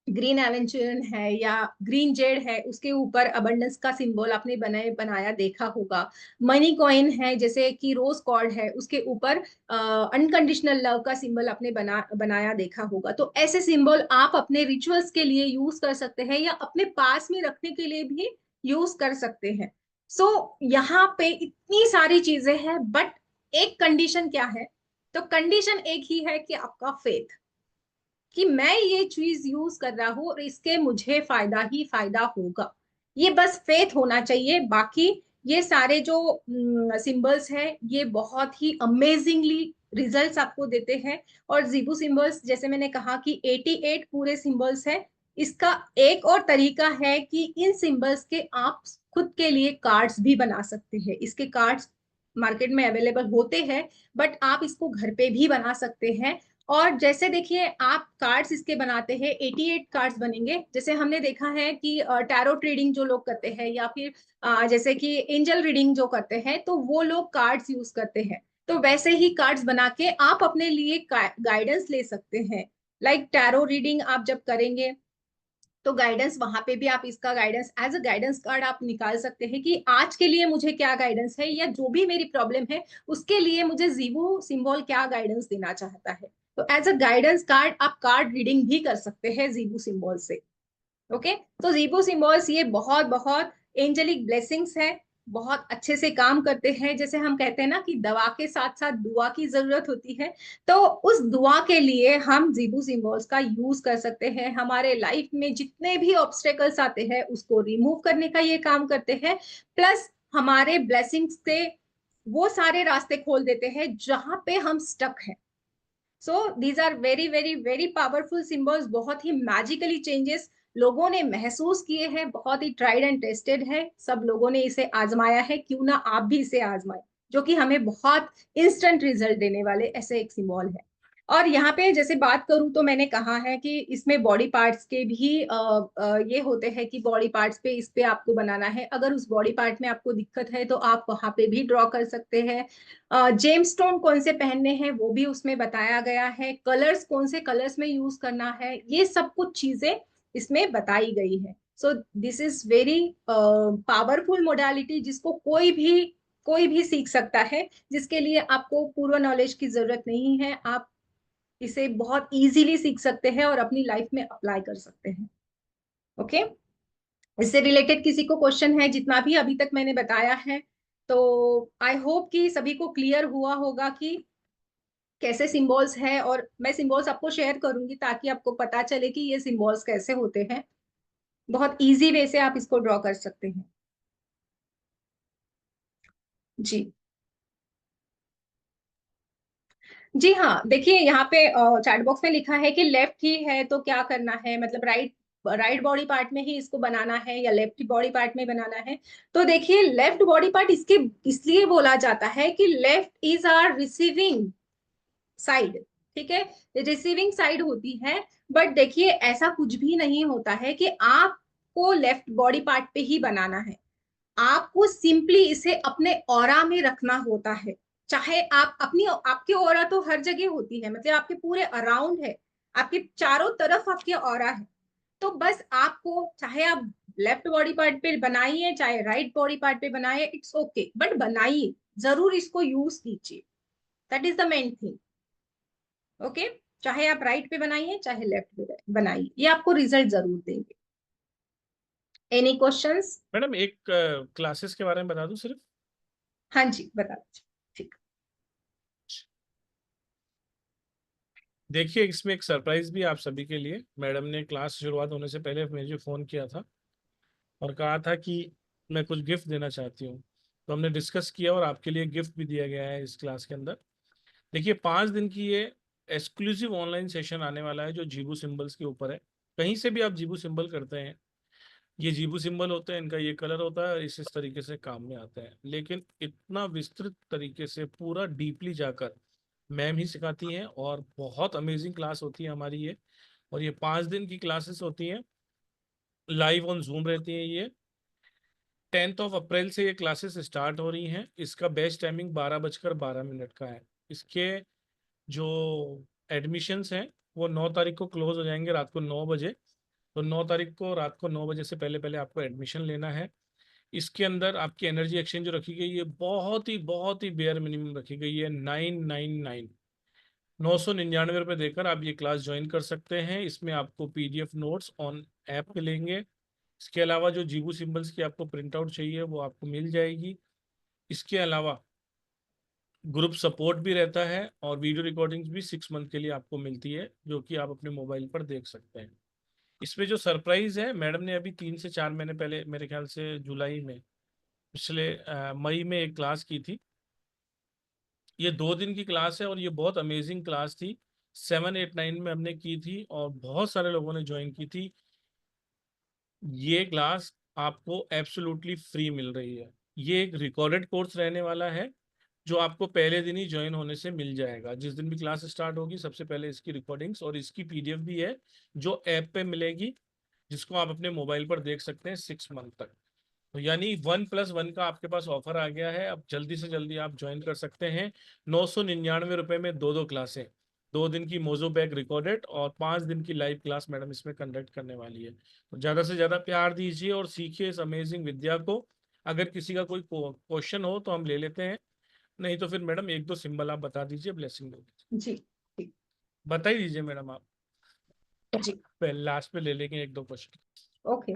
ग्रीन एवेंचुरियन है या ग्रीन जेड है, उसके ऊपर अबंडेंस का सिंबल आपने बनाया देखा होगा। मनी कॉइन है, जैसे कि रोज कॉर्ड है, उसके ऊपर अनकंडीशनल लव का सिंबल आपने बनाया देखा होगा। तो ऐसे सिंबल आप अपने रिचुअल्स के लिए यूज कर सकते हैं या अपने पास में रखने के लिए भी यूज कर सकते हैं। सो यहाँ पे इतनी सारी चीजें हैं, बट एक कंडीशन क्या है, तो कंडीशन एक ही है कि आपका फेथ, कि मैं ये चीज यूज कर रहा हूँ और इसके मुझे फायदा ही फायदा होगा, ये बस फेथ होना चाहिए। बाकी ये सारे जो सिंबल्स हैं ये बहुत ही अमेजिंगली रिजल्ट्स आपको देते हैं। और जीबू सिंबल्स, जैसे मैंने कहा कि 88 पूरे सिंबल्स है। इसका एक और तरीका है कि इन सिंबल्स के आप खुद के लिए कार्ड्स भी बना सकते हैं। इसके कार्ड्स मार्केट में अवेलेबल होते हैं, बट आप इसको घर पे भी बना सकते हैं। और जैसे देखिए आप कार्ड्स इसके बनाते हैं, 88 कार्ड्स बनेंगे। जैसे हमने देखा है कि टैरो ट्रेडिंग जो लोग करते हैं या फिर जैसे कि एंजल रीडिंग जो करते हैं, तो वो लोग कार्ड्स यूज करते हैं। तो वैसे ही कार्ड्स बना के आप अपने लिए गाइडेंस ले सकते हैं। लाइक टैरो रीडिंग आप जब करेंगे तो गाइडेंस वहां पे भी आप इसका guidance as a guidance card आप निकाल सकते हैं कि आज के लिए मुझे क्या गाइडेंस है, या जो भी मेरी प्रॉब्लम है उसके लिए मुझे जीवो सिंबल क्या गाइडेंस देना चाहता है। तो एज अ गाइडेंस कार्ड आप कार्ड रीडिंग भी कर सकते हैं जीबू सिंबल से। ओके, तो जीपो सिम्बॉल्स ये बहुत बहुत एंजेलिक ब्लेसिंग्स है, बहुत अच्छे से काम करते हैं। जैसे हम कहते हैं ना कि दवा के साथ साथ दुआ की जरूरत होती है, तो उस दुआ के लिए हम जीबू सिम्बॉल्स का यूज कर सकते हैं। हमारे लाइफ में जितने भी ऑब्स्टेकल्स आते हैं उसको रिमूव करने का ये काम करते हैं, प्लस हमारे ब्लेसिंग्स से वो सारे रास्ते खोल देते हैं जहां पे हम स्टक हैं। So these are very very very powerful symbols, बहुत ही मैजिकली चेंजेस लोगों ने महसूस किए हैं, बहुत ही ट्राइड एंड टेस्टेड है, सब लोगों ने इसे आजमाया है, क्यों ना आप भी इसे आजमाएं, जो कि हमें बहुत इंस्टेंट रिजल्ट देने वाले ऐसे एक सिंबल है। और यहाँ पे जैसे बात करूं तो मैंने कहा है कि इसमें बॉडी पार्ट्स के भी ये होते हैं कि बॉडी पार्ट्स पे इस पे आपको बनाना है, अगर उस बॉडी पार्ट में आपको दिक्कत है तो आप वहां पे भी ड्रॉ कर सकते हैं। जेमस्टोन कौन से पहनने हैं वो भी उसमें बताया गया है, कलर्स कौन से कलर्स में यूज करना है, ये सब कुछ चीजें इसमें बताई गई है। So this is very powerful modality, जिसको कोई भी सीख सकता है, जिसके लिए आपको पूर्व नॉलेज की जरूरत नहीं है। आप इसे बहुत इजीली सीख सकते हैं और अपनी लाइफ में अप्लाई कर सकते हैं। ओके, इससे रिलेटेड किसी को क्वेश्चन है, जितना भी अभी तक मैंने बताया है, तो आई होप कि सभी को क्लियर हुआ होगा कि कैसे सिंबल्स है। और मैं सिंबल्स आपको शेयर करूंगी ताकि आपको पता चले कि ये सिंबल्स कैसे होते हैं, बहुत इजी वे से आप इसको ड्रॉ कर सकते हैं। जी, जी हाँ, देखिए यहाँ पे चैट बॉक्स में लिखा है कि लेफ्ट ही है तो क्या करना है, मतलब राइट राइट बॉडी पार्ट में ही इसको बनाना है या लेफ्ट बॉडी पार्ट में बनाना है। तो देखिए लेफ्ट बॉडी पार्ट इसके इसलिए बोला जाता है कि left is our receiving side, ठीक है, रिसीविंग साइड होती है। बट देखिए ऐसा कुछ भी नहीं होता है कि आपको लेफ्ट बॉडी पार्ट पे ही बनाना है, आपको सिंपली इसे अपने ऑरा में रखना होता है। चाहे आप अपनी आपकी ऑरा तो हर जगह होती है, मतलब आपके पूरे अराउंड है, आपके चारों तरफ आपके ऑरा है। तो बस आपको चाहे आप लेफ्ट बॉडी पार्ट पे बनाइए चाहे राइट बॉडी पार्ट पे बनाइए, इट्स ओके, बट बनाइए जरूर, इसको यूज कीजिए, that is the main thing. Okay, चाहे आप राइट पे बनाइए चाहे लेफ्ट पे बनाइए, ये आपको रिजल्ट जरूर देंगे। Any questions? मैडम एक क्लासेस के बारे में बता दूं सिर्फ। हाँ जी बता दीजिए। ठीक, देखिए इसमें एक सरप्राइज भी आप सभी के लिए। मैडम ने क्लास शुरुआत होने से पहले मुझे फ़ोन किया था और कहा था कि मैं कुछ गिफ्ट देना चाहती हूँ। तो हमने डिस्कस किया और आपके लिए गिफ्ट भी दिया गया है इस क्लास के अंदर। देखिए 5 दिन की ये एक्सक्लूसिव ऑनलाइन सेशन आने वाला है जो जीबू सिंबल्स के ऊपर है। कहीं से भी आप जीबू सिंबल करते हैं, ये जीबू सिंबल होते हैं, इनका ये कलर होता है और इस तरीके से काम में आते हैं। लेकिन इतना विस्तृत तरीके से पूरा डीपली जाकर मैम ही सिखाती हैं और बहुत अमेजिंग क्लास होती है हमारी ये। और ये 5 दिन की क्लासेस होती हैं, लाइव ऑन जूम रहती हैं ये। 10 अप्रैल से ये क्लासेस स्टार्ट हो रही हैं। इसका बेस्ट टाइमिंग 12:12 का है। इसके जो एडमिशन्स हैं वो 9 तारीख को क्लोज हो जाएंगे रात को 9 बजे। तो 9 तारीख को रात को 9 बजे से पहले पहले आपको एडमिशन लेना है। इसके अंदर आपकी एनर्जी एक्सचेंज जो रखी गई है बहुत ही बेयर मिनिमम रखी गई है, 999 999 रुपये देकर आप ये क्लास ज्वाइन कर सकते हैं। इसमें आपको पीडीएफ नोट्स ऑन ऐप मिलेंगे। इसके अलावा जो जीबू सिंबल्स की आपको प्रिंट आउट चाहिए वो आपको मिल जाएगी। इसके अलावा ग्रुप सपोर्ट भी रहता है और वीडियो रिकॉर्डिंग्स भी 6 मंथ के लिए आपको मिलती है जो कि आप अपने मोबाइल पर देख सकते हैं। इसमें जो सरप्राइज है, मैडम ने अभी 3 से 4 महीने पहले मेरे ख्याल से जुलाई में, पिछले मई में एक क्लास की थी। ये 2 दिन की क्लास है और ये बहुत अमेजिंग क्लास थी। 7, 8, 9 में हमने की थी और बहुत सारे लोगों ने ज्वाइन की थी। ये क्लास आपको एब्सोल्युटली फ्री मिल रही है। ये एक रिकॉर्डेड कोर्स रहने वाला है जो आपको पहले दिन ही ज्वाइन होने से मिल जाएगा। जिस दिन भी क्लास स्टार्ट होगी सबसे पहले इसकी रिकॉर्डिंग्स और इसकी पीडीएफ भी है जो ऐप पे मिलेगी, जिसको आप अपने मोबाइल पर देख सकते हैं 6 मंथ तक। तो यानी 1+1 का आपके पास ऑफर आ गया है। अब जल्दी से जल्दी आप ज्वाइन कर सकते हैं। 999 रुपये में 2 क्लासें, 2 दिन की मोजो बैग रिकॉर्डेड और 5 दिन की लाइव क्लास मैडम इसमें कंडक्ट करने वाली है। तो ज़्यादा से ज़्यादा प्यार दीजिए और सीखिए इस अमेजिंग विद्या को। अगर किसी का कोई क्वेश्चन हो तो हम ले लेते हैं, नहीं तो फिर मैडम 1-2 सिंबल आप बता दीजिए, ब्लेसिंग दे दीजिए। जी ठीक, बता ही दीजिए मैडम आप, जी पहले लास्ट में ले लेंगे 1-2 क्वेश्चन। ओके।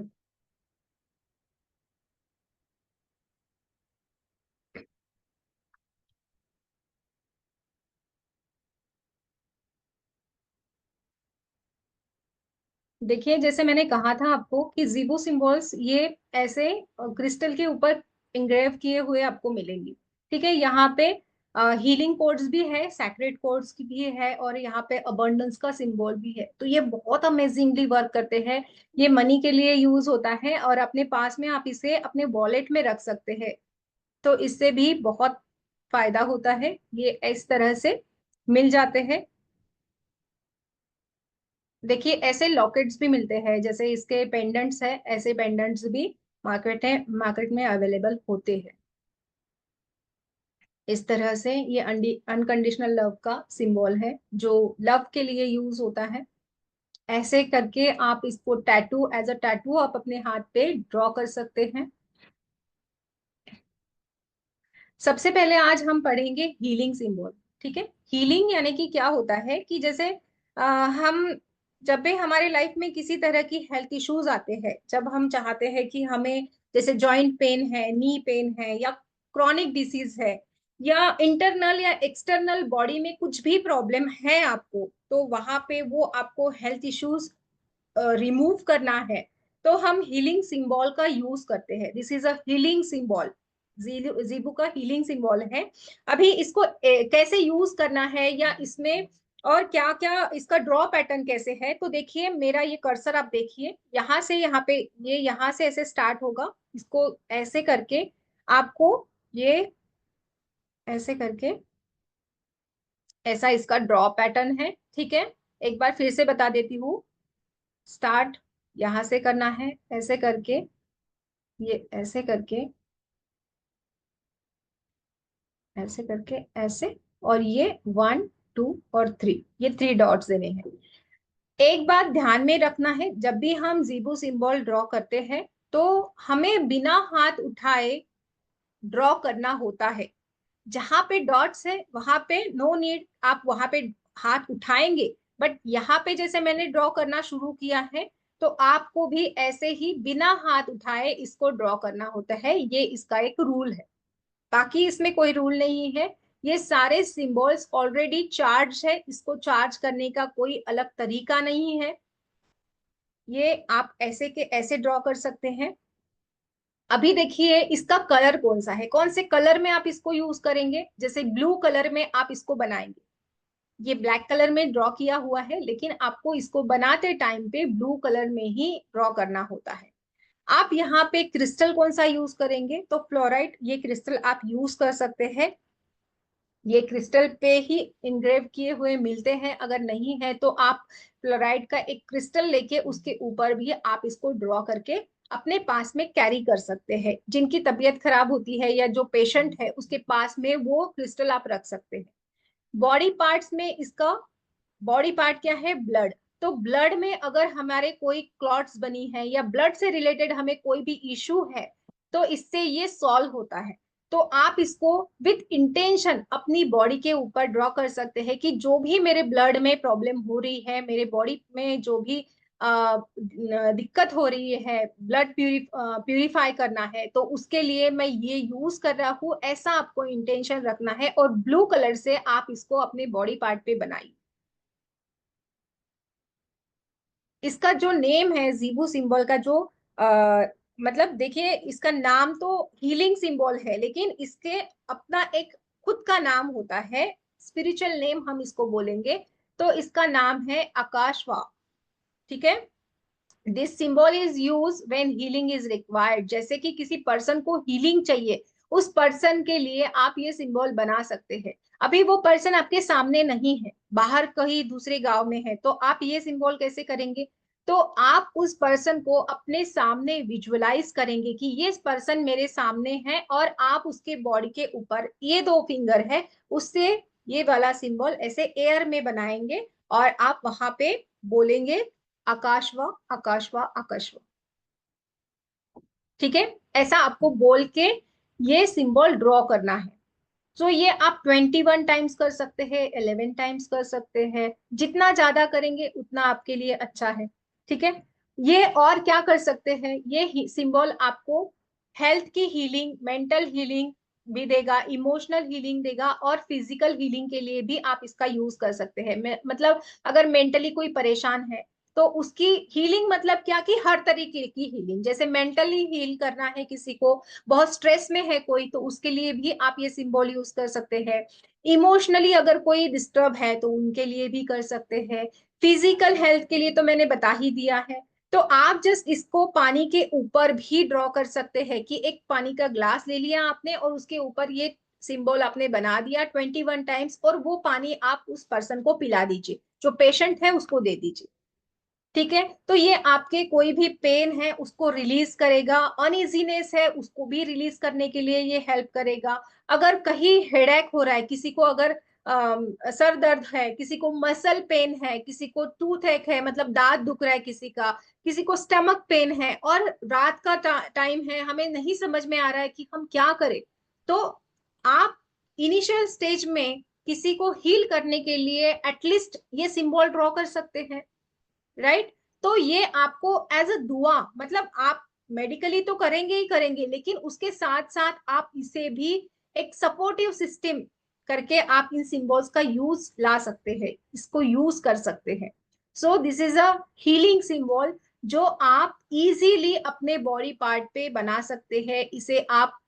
देखिए जैसे मैंने कहा था आपको कि जीबो सिंबल्स ये ऐसे क्रिस्टल के ऊपर इंग्रेव किए हुए आपको मिलेंगी, ठीक है। यहाँ पे हीलिंग कोड्स भी है, सैक्रेड कोड्स की भी है और यहाँ पे अबंडेंस का सिंबल भी है। तो ये बहुत अमेजिंगली वर्क करते हैं। ये मनी के लिए यूज होता है और अपने पास में आप इसे अपने वॉलेट में रख सकते हैं, तो इससे भी बहुत फायदा होता है। ये इस तरह से मिल जाते हैं। देखिए ऐसे लॉकेट्स भी मिलते हैं, जैसे इसके पेंडेंट्स है, ऐसे पेंडेंट्स भी मार्केट में अवेलेबल होते हैं। इस तरह से ये अनकंडीशनल लव का सिंबल है जो लव के लिए यूज होता है। ऐसे करके आप इसको टैटू, एज अ टैटू आप अपने हाथ पे ड्रॉ कर सकते हैं। सबसे पहले आज हम पढ़ेंगे हीलिंग सिंबल, ठीक है। हीलिंग यानी कि क्या होता है कि जैसे हम जब भी हमारे लाइफ में किसी तरह की हेल्थ इश्यूज आते हैं, जब हम चाहते हैं कि हमें जैसे जॉइंट पेन है, नी पेन है या क्रॉनिक डिसीज है या इंटरनल या एक्सटर्नल बॉडी में कुछ भी प्रॉब्लम है आपको, तो वहां पे वो आपको हेल्थ इश्यूज रिमूव करना है, तो हम हीलिंग सिंबल का यूज करते हैं। This is a healing symbol, जीबू का हीलिंग सिंबल है। अभी इसको कैसे यूज करना है या इसमें और क्या क्या इसका ड्रॉ पैटर्न कैसे है, तो देखिए मेरा ये कर्सर आप देखिए, यहाँ से यहाँ पे, ये यहाँ से ऐसे स्टार्ट होगा, इसको ऐसे करके आपको ये ऐसे करके ऐसा इसका ड्रॉ पैटर्न है। ठीक है, एक बार फिर से बता देती हूँ। स्टार्ट यहाँ से करना है, ऐसे करके, ये ऐसे करके, ऐसे करके, ऐसे, और ये 1 2 और 3, ये 3 डॉट्स देने हैं। एक बात ध्यान में रखना है, जब भी हम जीबू सिंबल ड्रॉ करते हैं तो हमें बिना हाथ उठाए ड्रॉ करना होता है। जहां पे डॉट्स है वहां पे नो नीड, आप वहां पे हाथ उठाएंगे, बट यहाँ पे जैसे मैंने ड्रॉ करना शुरू किया है तो आपको भी ऐसे ही बिना हाथ उठाए इसको ड्रॉ करना होता है। ये इसका एक रूल है, बाकी इसमें कोई रूल नहीं है। ये सारे सिंबल्स ऑलरेडी चार्ज है, इसको चार्ज करने का कोई अलग तरीका नहीं है। ये आप ऐसे के ऐसे ड्रॉ कर सकते हैं। अभी देखिए इसका कलर कौन सा है, कौन से कलर में आप इसको यूज करेंगे। जैसे ब्लू कलर में आप इसको बनाएंगे, ये ब्लैक कलर में ड्रॉ किया हुआ है, लेकिन आपको इसको बनाते टाइम पे ब्लू कलर में ही ड्रॉ करना होता है। आप यहाँ पे क्रिस्टल कौन सा यूज करेंगे, तो फ्लोराइड, ये क्रिस्टल आप यूज कर सकते हैं। ये क्रिस्टल पे ही इनग्रेव किए हुए मिलते हैं, अगर नहीं है तो आप फ्लोराइड का एक क्रिस्टल लेके उसके ऊपर भी आप इसको ड्रॉ करके अपने पास में कैरी कर सकते हैं। जिनकी तबीयत खराब होती है या जो पेशेंट है उसके पास में वो क्रिस्टल आप रख सकते हैं। बॉडी पार्ट्स में इसका बॉडी पार्ट क्या है, ब्लड। तो ब्लड में अगर हमारे कोई क्लॉट्स बनी है या ब्लड से रिलेटेड हमें कोई भी इश्यू है तो इससे ये सॉल्व होता है। तो आप इसको विथ इंटेंशन अपनी बॉडी के ऊपर ड्रॉ कर सकते हैं कि जो भी मेरे ब्लड में प्रॉब्लम हो रही है, मेरे बॉडी में जो भी दिक्कत हो रही है, ब्लड प्यूरिफाई करना है, तो उसके लिए मैं ये यूज कर रहा हूँ, ऐसा आपको इंटेंशन रखना है। और ब्लू कलर से आप इसको अपने बॉडी पार्ट पे बनाइए। इसका जो नेम है जीबू सिंबल का, जो मतलब देखिए इसका नाम तो हीलिंग सिंबल है, लेकिन इसके अपना एक खुद का नाम होता है, स्पिरिचुअल नेम हम इसको बोलेंगे। तो इसका नाम है आकाशवा। ठीक है, this symbol is use when healing is required. जैसे कि किसी पर्सन को हीलिंग चाहिए, उस पर्सन के लिए आप ये सिंबल बना सकते हैं। अभी वो पर्सन आपके सामने नहीं है, बाहर कहीं दूसरे गांव में है, तो आप ये सिंबल कैसे करेंगे, तो आप उस पर्सन को अपने सामने विजुअलाइज करेंगे कि ये पर्सन मेरे सामने है, और आप उसके बॉडी के ऊपर ये 2 फिंगर है उससे ये वाला सिंबल ऐसे एयर में बनाएंगे, और आप वहां पे बोलेंगे आकाशवा आकाशवा आकाशवा। ठीक है, ऐसा आपको बोल के ये सिंबल ड्रॉ करना है। तो ये आप 21 टाइम्स कर सकते हैं, 11 टाइम्स कर सकते हैं, जितना ज्यादा करेंगे उतना आपके लिए अच्छा है। ठीक है, ये और क्या कर सकते हैं, ये सिंबल आपको हेल्थ की हीलिंग, मेंटल हीलिंग भी देगा, इमोशनल हीलिंग देगा, और फिजिकल हीलिंग के लिए भी आप इसका यूज कर सकते हैं। मतलब अगर मेंटली कोई परेशान है तो उसकी हीलिंग, मतलब क्या कि हर तरीके की हीलिंग, जैसे मेंटली हील करना है किसी को, बहुत स्ट्रेस में है कोई, तो उसके लिए भी आप ये सिंबल यूज कर सकते हैं। इमोशनली अगर कोई डिस्टर्ब है तो उनके लिए भी कर सकते हैं। फिजिकल हेल्थ के लिए तो मैंने बता ही दिया है। तो आप जस्ट इसको पानी के ऊपर भी ड्रॉ कर सकते हैं कि एक पानी का ग्लास ले लिया आपने और उसके ऊपर ये सिंबल आपने बना दिया 21 टाइम्स, और वो पानी आप उस पर्सन को पिला दीजिए, जो पेशेंट है उसको दे दीजिए। ठीक है, तो ये आपके कोई भी पेन है उसको रिलीज करेगा, अनइजीनेस है उसको भी रिलीज करने के लिए ये हेल्प करेगा। अगर कहीं हेडेक हो रहा है किसी को, अगर सर दर्द है, किसी को मसल पेन है, किसी को टूथ एक है, मतलब दांत दुख रहा है किसी का, किसी को स्टमक पेन है, और रात का टाइम है, हमें नहीं समझ में आ रहा है कि हम क्या करें, तो आप इनिशियल स्टेज में किसी को हील करने के लिए एटलीस्ट ये सिंबल ड्रॉ कर सकते हैं। राइट, तो ये आपको एज अ दुआ, मतलब आप मेडिकली तो करेंगे ही करेंगे, लेकिन उसके साथ साथ आप इसे भी एक सपोर्टिव सिस्टम करके आप इन सिंबल्स का यूज ला सकते हैं, इसको यूज कर सकते हैं। So this is a healing symbol जो आप इजीली अपने बॉडी पार्ट पे बना सकते हैं। इसे आप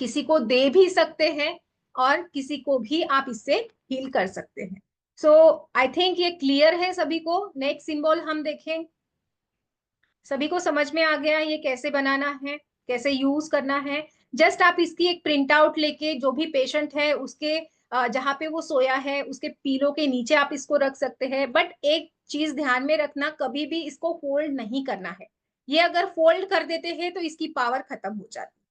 किसी को दे भी सकते हैं और किसी को भी आप इससे हील कर सकते हैं। सो आई थिंक ये क्लियर है सभी को। नेक्स्ट सिंबल हम देखें। सभी को समझ में आ गया ये कैसे बनाना है, कैसे यूज करना है। जस्ट आप इसकी एक प्रिंट आउट लेके, जो भी पेशेंट है उसके जहाँ पे वो सोया है उसके पीलो के नीचे आप इसको रख सकते हैं। बट एक चीज ध्यान में रखना, कभी भी इसको फोल्ड नहीं करना है। ये अगर फोल्ड कर देते हैं तो इसकी पावर खत्म हो जाती है।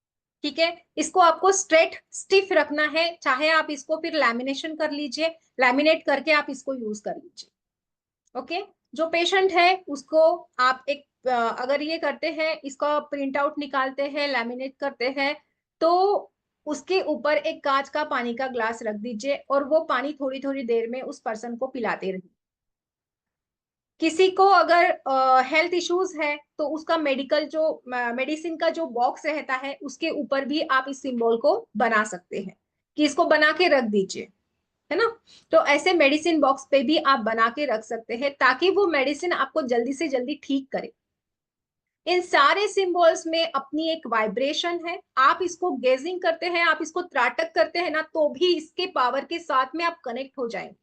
ठीक है, इसको आपको स्ट्रेट स्टिफ रखना है। चाहे आप इसको फिर लैमिनेशन कर लीजिए, लैमिनेट करके आप इसको यूज कर लीजिए। ओके, जो पेशेंट है उसको आप एक अगर ये करते हैं, इसका प्रिंट आउट निकालते हैं, लैमिनेट करते हैं, तो उसके ऊपर एक कांच का पानी का ग्लास रख दीजिए और वो पानी थोड़ी थोड़ी देर में उस पर्सन को पिलाते रहिए। किसी को अगर हेल्थ इश्यूज है तो उसका मेडिकल जो मेडिसिन का जो बॉक्स रहता है उसके ऊपर भी आप इस सिंबल को बना सकते हैं, कि इसको बना के रख दीजिए, है ना। तो ऐसे मेडिसिन बॉक्स पे भी आप बना के रख सकते हैं ताकि वो मेडिसिन आपको जल्दी से जल्दी ठीक करे। इन सारे सिंबल्स में अपनी एक वाइब्रेशन है। आप इसको गेजिंग करते हैं, आप इसको त्राटक करते हैं ना, तो भी इसके पावर के साथ में आप कनेक्ट हो जाएंगे।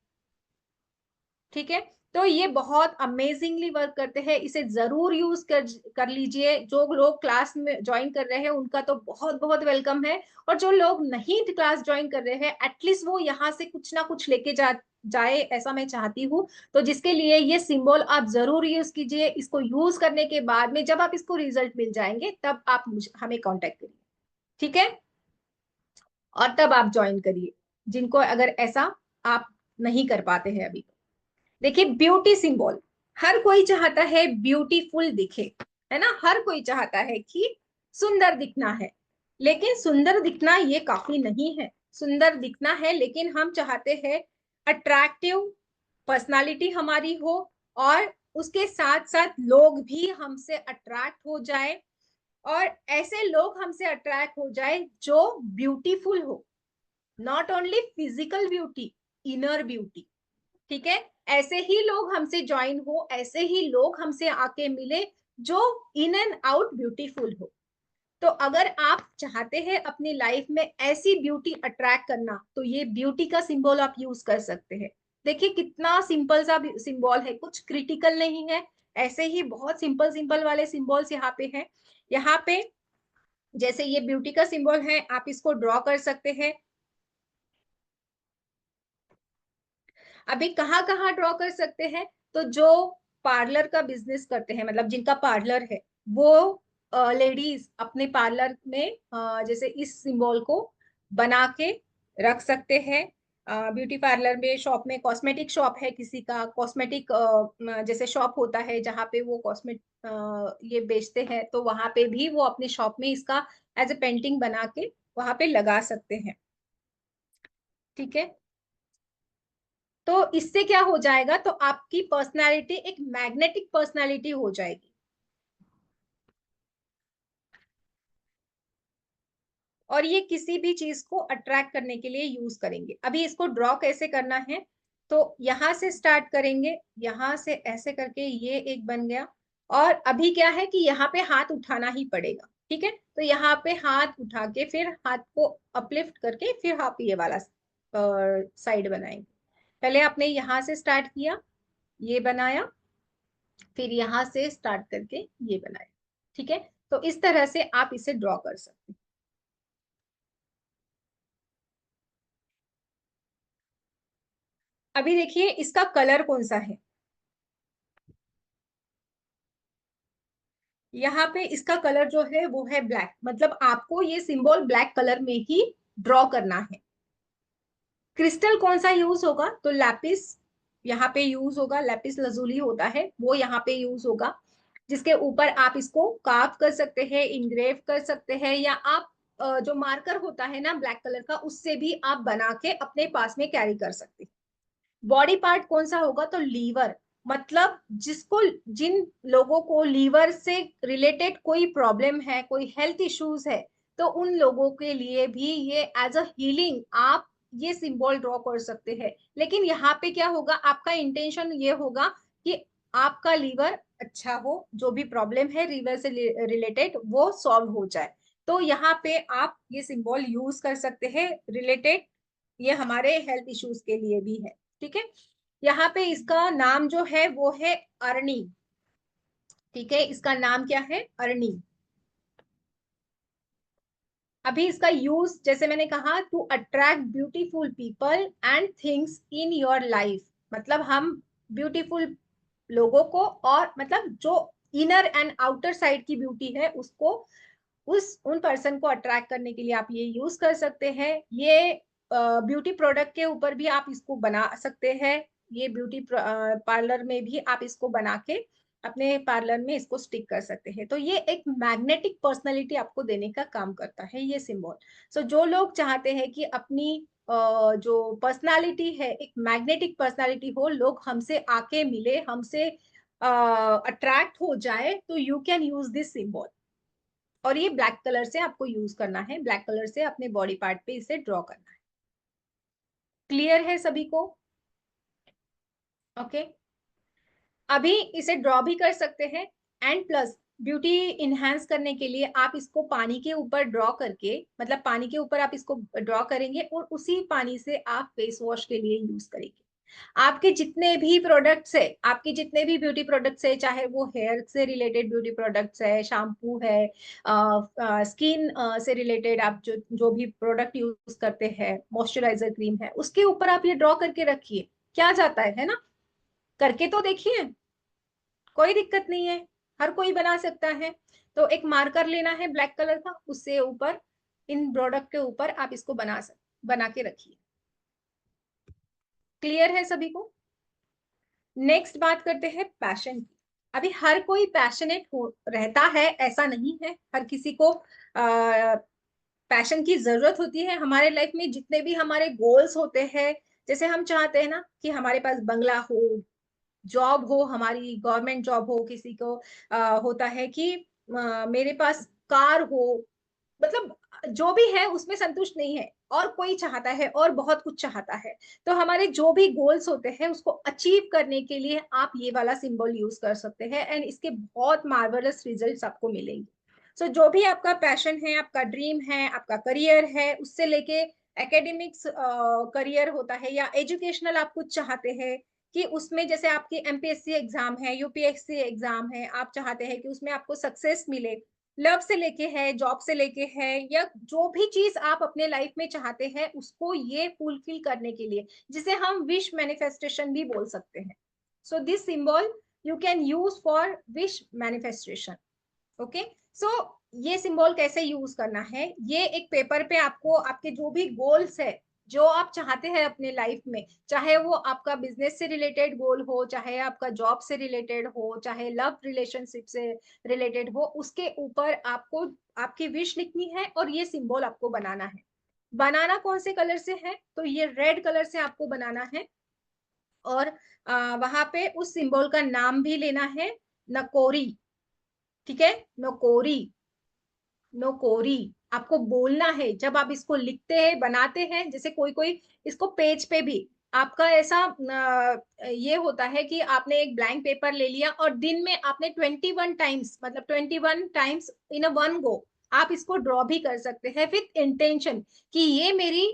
ठीक है, तो ये बहुत अमेजिंगली वर्क करते हैं। इसे जरूर यूज कर लीजिए। जो लोग क्लास में ज्वाइन कर रहे हैं उनका तो बहुत बहुत वेलकम है, और जो लोग नहीं क्लास ज्वाइन कर रहे हैं एटलीस्ट वो यहाँ से कुछ ना कुछ लेके जाए, ऐसा मैं चाहती हूँ। तो जिसके लिए ये सिंबल आप जरूर यूज कीजिए। इसको यूज करने के बाद में जब आप इसको रिजल्ट मिल जाएंगे तब आप हमें कांटेक्ट करिए। ठीक है, और तब आप ज्वाइन करिए, जिनको अगर ऐसा आप नहीं कर पाते हैं अभी। देखिए, ब्यूटी सिंबल, हर कोई चाहता है ब्यूटीफुल दिखे, है ना। हर कोई चाहता है कि सुंदर दिखना है, लेकिन सुंदर दिखना ये काफी नहीं है। सुंदर दिखना है, लेकिन हम चाहते हैं अट्रैक्टिव पर्सनालिटी हमारी हो, और उसके साथ साथ लोग भी हमसे अट्रैक्ट हो जाए, और ऐसे लोग हमसे अट्रैक्ट हो जाए जो ब्यूटीफुल हो। Not only physical beauty, inner beauty. ठीक है, ऐसे ही लोग हमसे ज्वाइन हो, ऐसे ही लोग हमसे आके मिले जो इन एंड आउट ब्यूटीफुल हो। तो अगर आप चाहते हैं अपनी लाइफ में ऐसी ब्यूटी अट्रैक्ट करना, तो ये ब्यूटी का सिंबल आप यूज कर सकते हैं। देखिए कितना सिंपल सा सिंबल है, कुछ क्रिटिकल नहीं है। ऐसे ही बहुत सिंपल सिंपल वाले सिंबल्स यहाँ पे हैं। यहाँ पे जैसे ये ब्यूटी का सिंबल है, आप इसको ड्रॉ कर सकते हैं। अभी कहाँ कहाँ ड्रॉ कर सकते हैं, तो जो पार्लर का बिजनेस करते हैं, मतलब जिनका पार्लर है, वो लेडीज अपने पार्लर में जैसे इस सिंबल को बना के रख सकते हैं। ब्यूटी पार्लर में, शॉप में, कॉस्मेटिक शॉप है किसी का, कॉस्मेटिक जैसे शॉप होता है जहाँ पे वो कॉस्मेटिक ये बेचते हैं, तो वहां पे भी वो अपने शॉप में इसका एज ए पेंटिंग बना के वहां पे लगा सकते हैं। ठीक है, तो इससे क्या हो जाएगा, तो आपकी पर्सनालिटी एक मैग्नेटिक पर्सनालिटी हो जाएगी। और ये किसी भी चीज को अट्रैक्ट करने के लिए यूज करेंगे। अभी इसको ड्रॉ कैसे करना है, तो यहां से स्टार्ट करेंगे, यहां से ऐसे करके ये एक बन गया। और अभी क्या है कि यहाँ पे हाथ उठाना ही पड़ेगा। ठीक है, तो यहाँ पे हाथ उठा के फिर हाथ को अपलिफ्ट करके फिर आप ये वाला साइड बनाएंगे। पहले आपने यहाँ से स्टार्ट किया, ये बनाया, फिर यहां से स्टार्ट करके ये बनाया। ठीक है, तो इस तरह से आप इसे ड्रॉ कर सकते हैं। अभी देखिए इसका कलर कौन सा है। यहाँ पे इसका कलर जो है वो है ब्लैक, मतलब आपको ये सिंबल ब्लैक कलर में ही ड्रॉ करना है। क्रिस्टल कौन सा यूज होगा, तो लैपिस यहाँ पे यूज होगा। लैपिस लजूली होता है वो यहाँ पे यूज होगा, जिसके ऊपर आप इसको कार्व कर सकते हैं, इंग्रेव कर सकते हैं, या आप जो मार्कर होता है ना ब्लैक कलर का, उससे भी आप बना के अपने पास में कैरी कर सकते हैं। बॉडी पार्ट कौन सा होगा, तो लीवर, मतलब जिसको, जिन लोगों को लीवर से रिलेटेड कोई प्रॉब्लम है, कोई हेल्थ इश्यूज है, तो उन लोगों के लिए भी ये एज अ हीलिंग आप ये सिंबल ड्रॉ कर सकते हैं। लेकिन यहाँ पे क्या होगा, आपका इंटेंशन ये होगा कि आपका लीवर अच्छा हो, जो भी प्रॉब्लम है लीवर से रिलेटेड वो सॉल्व हो जाए। तो यहाँ पे आप ये सिंबल यूज कर सकते हैं रिलेटेड, ये हमारे हेल्थ इश्यूज के लिए भी है। ठीक है, यहाँ पे इसका नाम जो है वो है अरणी। ठीक है, इसका नाम क्या है? अरणी। अभी इसका यूज जैसे मैंने कहा, to attract beautiful people and things in your life. मतलब हम ब्यूटीफुल लोगों को, और मतलब जो इनर एंड आउटर साइड की ब्यूटी है उसको, उन पर्सन को अट्रैक्ट करने के लिए आप ये यूज कर सकते हैं। ये ब्यूटी प्रोडक्ट के ऊपर भी आप इसको बना सकते हैं। ये ब्यूटी पार्लर में भी आप इसको बना के अपने पार्लर में इसको स्टिक कर सकते हैं। तो ये एक मैग्नेटिक पर्सनालिटी आपको देने का काम करता है ये सिंबल। सो जो लोग चाहते हैं कि अपनी जो पर्सनालिटी है एक मैग्नेटिक पर्सनालिटी हो, लोग हमसे आके मिले, हमसे अट्रैक्ट हो जाए, तो you can use this symbol. और ये ब्लैक कलर से आपको यूज करना है, ब्लैक कलर से अपने बॉडी पार्ट पे इसे ड्रॉ करना है। क्लियर है सभी को? ओके, अभी इसे ड्रॉ भी कर सकते हैं। एंड प्लस ब्यूटी इनहेंस करने के लिए आप इसको पानी के ऊपर ड्रॉ करके, मतलब पानी के ऊपर आप इसको ड्रॉ करेंगे और उसी पानी से आप फेस वॉश के लिए यूज करेंगे। आपके जितने भी प्रोडक्ट्स है, आपके जितने भी ब्यूटी प्रोडक्ट्स है, चाहे वो हेयर से रिलेटेड ब्यूटी प्रोडक्ट्स है, शैम्पू है, स्किन से रिलेटेड आप जो भी प्रोडक्ट यूज करते हैं, मॉइस्चराइजर क्रीम है, उसके ऊपर आप ये ड्रॉ करके रखिए। क्या जाता है ना? करके तो देखिए, कोई दिक्कत नहीं है, हर कोई बना सकता है। तो एक मार्कर लेना है ब्लैक कलर का, उससे ऊपर इन प्रोडक्ट के ऊपर आप इसको बना के रखिए। क्लियर है सभी को? नेक्स्ट बात करते हैं पैशन की। अभी हर कोई पैशनेट हो रहता है ऐसा नहीं है, हर किसी को पैशन की जरूरत होती है हमारे लाइफ में। जितने भी हमारे गोल्स होते हैं, जैसे हम चाहते हैं ना कि हमारे पास बंगला हो, जॉब हो, हमारी गवर्नमेंट जॉब हो, किसी को होता है कि मेरे पास कार हो, मतलब जो भी है उसमें संतुष्ट नहीं है, और कोई चाहता है और बहुत कुछ चाहता है। तो हमारे जो भी गोल्स होते हैं उसको अचीव करने के लिए आप ये वाला सिंबल यूज कर सकते हैं, एंड इसके बहुत मार्वलस रिजल्ट्स आपको मिलेंगे। सो जो भी आपका पैशन है, आपका ड्रीम है, आपका करियर है, उससे लेके एकेडमिक्स करियर होता है, या एजुकेशनल आप कुछ चाहते हैं कि उसमें जैसे आपकी एमपीएससी एग्जाम है, यूपीएससी एग्जाम है, आप चाहते हैं कि उसमें आपको सक्सेस मिले, लव से लेके है, जॉब से लेके है, या जो भी चीज आप अपने लाइफ में चाहते हैं उसको ये फुलफिल करने के लिए, जिसे हम विश मैनिफेस्टेशन भी बोल सकते हैं। So this symbol you can use for wish manifestation. Okay, so ये सिंबल कैसे यूज करना है? ये एक पेपर पे आपको आपके जो भी गोल्स है, जो आप चाहते हैं अपने लाइफ में, चाहे वो आपका बिजनेस से रिलेटेड गोल हो, चाहे आपका जॉब से रिलेटेड हो, चाहे लव रिलेशनशिप से रिलेटेड हो, उसके ऊपर आपको आपकी विश लिखनी है और ये सिंबल आपको बनाना है। बनाना कौन से कलर से है? तो ये रेड कलर से आपको बनाना है। और वहां पे उस सिंबल का नाम भी लेना है, नकोरी। ठीक है, नकोरी, नोकोरी आपको बोलना है जब आप इसको लिखते हैं, बनाते हैं। जैसे कोई कोई इसको पेज पे भी आपका ऐसा ये होता है कि आपने एक ब्लैंक पेपर ले लिया और दिन में आपने 21 टाइम्स, मतलब 21 times in a one go आप इसको ड्रॉ भी कर सकते हैं विथ इंटेंशन कि ये मेरी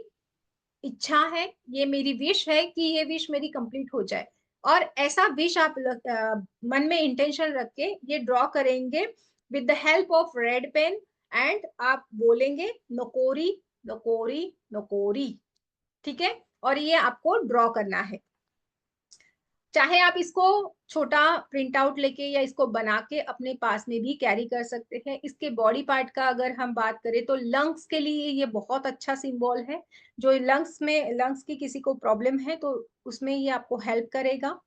इच्छा है, ये मेरी विश है कि ये विश मेरी कंप्लीट हो जाए। और ऐसा विश आप मन में इंटेंशन रख के ये ड्रॉ करेंगे with the help of red pen, and आप बोलेंगे नकोरी, नकोरी, नकोरी। ठीक है, और ये आपको ड्रॉ करना है। चाहे आप इसको छोटा प्रिंट आउट लेके या इसको बना के अपने पास में भी कैरी कर सकते हैं। इसके बॉडी पार्ट का अगर हम बात करें तो लंग्स के लिए ये बहुत अच्छा सिंबल है। जो लंग्स की किसी को प्रॉब्लम है तो उसमें ये आपको हेल्प करेगा।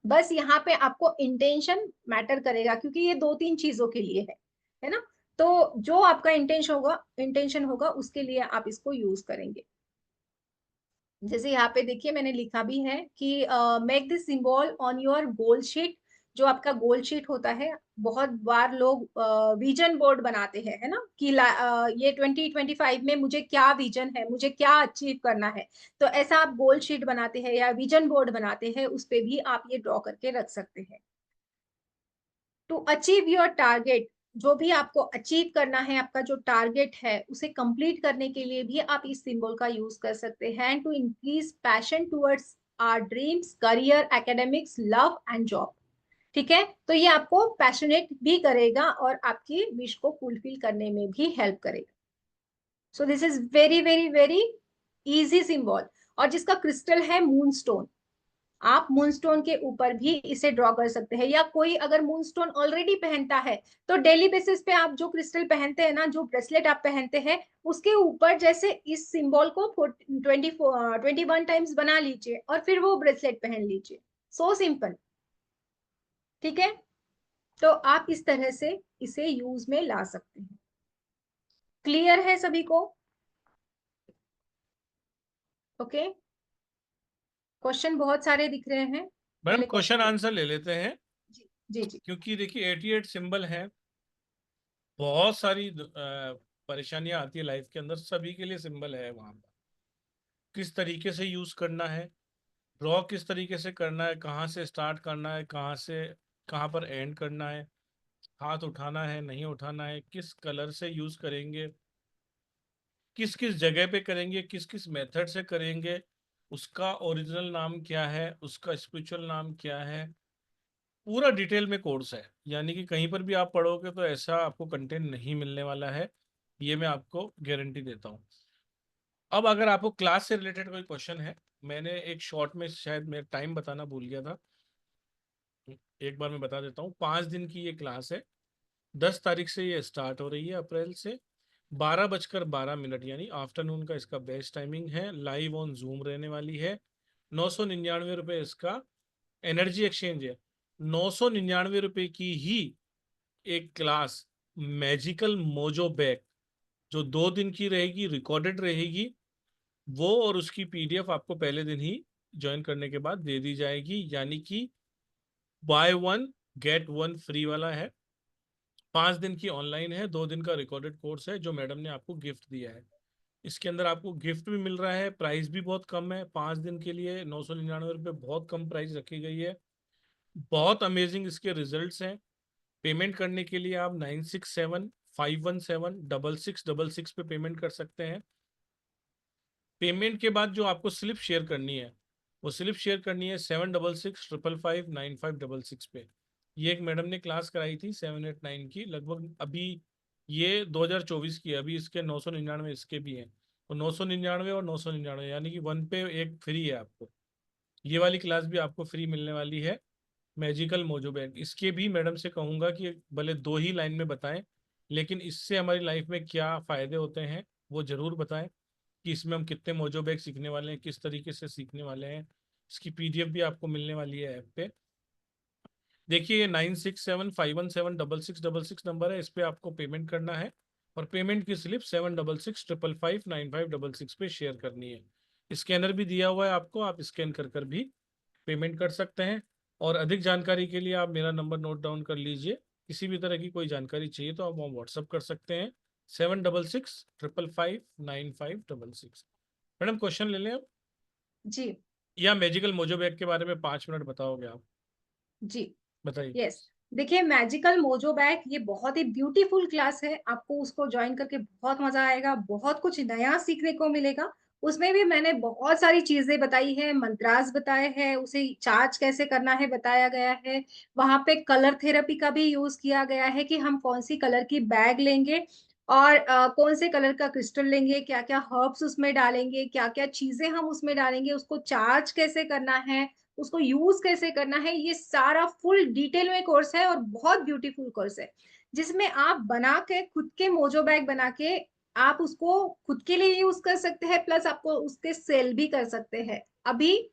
बस यहाँ पे आपको इंटेंशन मैटर करेगा, क्योंकि ये दो तीन चीजों के लिए है ना। तो जो आपका इंटेंशन होगा उसके लिए आप इसको यूज करेंगे। जैसे यहाँ पे देखिए मैंने लिखा भी है कि make this symbol on your goal sheet. जो आपका गोल शीट होता है, बहुत बार लोग विजन बोर्ड बनाते हैं, है ना, कि ये 2025 में मुझे क्या विजन है, मुझे क्या अचीव करना है। तो ऐसा आप गोल शीट बनाते हैं या विजन बोर्ड बनाते हैं, उस पे भी आप ये ड्रॉ करके रख सकते हैं। टू अचीव योर टारगेट, जो भी आपको अचीव करना है, आपका जो टारगेट है उसे कंप्लीट करने के लिए भी आप इस सिंबल का यूज कर सकते हैं। To increase passion towards our dreams, career, academics, love and job. ठीक है, तो ये आपको पैशनेट भी करेगा और आपकी विश को फुलफिल करने में भी हेल्प करेगा। So this is very very very easy symbol. और जिसका क्रिस्टल है मूनस्टोन, आप मूनस्टोन के ऊपर भी इसे ड्रॉ कर सकते हैं, या कोई अगर मूनस्टोन ऑलरेडी पहनता है तो डेली बेसिस पे आप जो क्रिस्टल पहनते हैं ना, जो ब्रेसलेट आप पहनते हैं, उसके ऊपर जैसे इस सिंबल को 21 टाइम्स बना लीजिए और फिर वो ब्रेसलेट पहन लीजिए। So simple. ठीक है, तो आप इस तरह से इसे यूज में ला सकते हैं। क्लियर है सभी को? ओके, क्वेश्चन बहुत सारे दिख रहे हैं, मैडम पहले क्वेश्चन क्वेश्चन। आंसर ले लेते हैं, जी जी जी। क्योंकि देखिए 88 सिंबल है, बहुत सारी परेशानियां आती है लाइफ के अंदर, सभी के लिए सिंबल है वहां पर। किस तरीके से यूज करना है, ड्रॉ किस तरीके से करना है, कहाँ से स्टार्ट करना है, कहाँ पर एंड करना है, हाथ उठाना है नहीं उठाना है, किस कलर से यूज करेंगे, किस किस जगह पे करेंगे, किस किस मेथड से करेंगे, उसका ओरिजिनल नाम क्या है, उसका स्पिरिचुअल नाम क्या है, पूरा डिटेल में कोर्स है। यानी कि कहीं पर भी आप पढ़ोगे तो ऐसा आपको कंटेंट नहीं मिलने वाला है, ये मैं आपको गारंटी देता हूँ। अब अगर आपको क्लास से रिलेटेड कोई क्वेश्चन है, मैंने एक शॉर्ट में शायद मैं टाइम बताना भूल गया था, एक बार मैं बता देता हूँ। 5 दिन की ये क्लास है, 10 तारीख से ये स्टार्ट हो रही है अप्रैल से, 12:12 यानी आफ्टरनून का इसका बेस्ट टाइमिंग है। लाइव ऑन जूम रहने वाली है। 999 रुपये इसका एनर्जी एक्सचेंज है। 999 रुपये की ही एक क्लास मैजिकल मोजो बैग, जो 2 दिन की रहेगी, रिकॉर्डेड रहेगी, वो और उसकी पीडीएफ आपको पहले दिन ही ज्वाइन करने के बाद दे दी जाएगी। यानी कि by one get one free वाला है। 5 दिन की ऑनलाइन है, 2 दिन का रिकॉर्डेड कोर्स है जो मैडम ने आपको गिफ्ट दिया है। इसके अंदर आपको गिफ्ट भी मिल रहा है, प्राइस भी बहुत कम है। 5 दिन के लिए 999 रुपये बहुत कम प्राइस रखी गई है। बहुत अमेजिंग इसके रिजल्ट्स हैं। पेमेंट करने के लिए आप 9675176666 पे पेमेंट कर सकते हैं। पेमेंट के बाद जो आपको स्लिप शेयर करनी है, वो स्लिप शेयर करनी है 7665559566 पे। ये एक मैडम ने क्लास कराई थी 789 की लगभग, अभी ये 2024 की है, अभी इसके 999 इसके भी हैं। तो 999 और 999 यानी कि वन पे एक फ्री है आपको। ये वाली क्लास भी आपको फ्री मिलने वाली है, मैजिकल मोजो बैग। इसके भी मैडम से कहूँगा कि भले 2 ही लाइन में बताएं, लेकिन इससे हमारी लाइफ में क्या फ़ायदे होते हैं वो ज़रूर बताएं, कि इसमें हम कितने मोजो बैग सीखने वाले हैं, किस तरीके से सीखने वाले हैं। इसकी पीडीएफ भी आपको मिलने वाली है ऐप पे। देखिए ये 9675176666 नंबर है, इस पे आपको पेमेंट करना है और पेमेंट की स्लिप 7665559566 पे शेयर करनी है। स्कैनर भी दिया हुआ है आपको, आप स्कैन कर कर भी पेमेंट कर सकते हैं। और अधिक जानकारी के लिए आप मेरा नंबर नोट डाउन कर लीजिए। किसी भी तरह की कोई जानकारी चाहिए तो आप वहाँ व्हाट्सअप कर सकते हैं, 7665559566। मैडम क्वेश्चन ले लें अब, जी या मैजिकल मोजो बैग के बारे में 5 मिनट बताओगे आप? जी। बताइए। यस, देखिए मैजिकल मोजो बैग ये बहुत ही ब्यूटीफुल क्लास है, आपको उसको ज्वाइन करके बहुत मजा आएगा, बहुत कुछ नया सीखने को मिलेगा। उसमें भी मैंने बहुत सारी चीजें बताई है, मंत्रास बताए हैं, उसे चार्ज कैसे करना है बताया गया है। वहां पे कलर थेरेपी का भी यूज किया गया है कि हम कौन सी कलर की बैग लेंगे और कौन से कलर का क्रिस्टल लेंगे, क्या क्या हर्ब्स उसमें डालेंगे, क्या क्या चीजें हम उसमें डालेंगे, उसको चार्ज कैसे करना है, उसको यूज कैसे करना है, ये सारा फुल डिटेल में कोर्स है और बहुत ब्यूटीफुल कोर्स है, जिसमें आप बना के खुद के मोजो बैग बना के आप उसको खुद के लिए यूज कर सकते हैं, प्लस आपको उसके सेल भी कर सकते हैं। अभी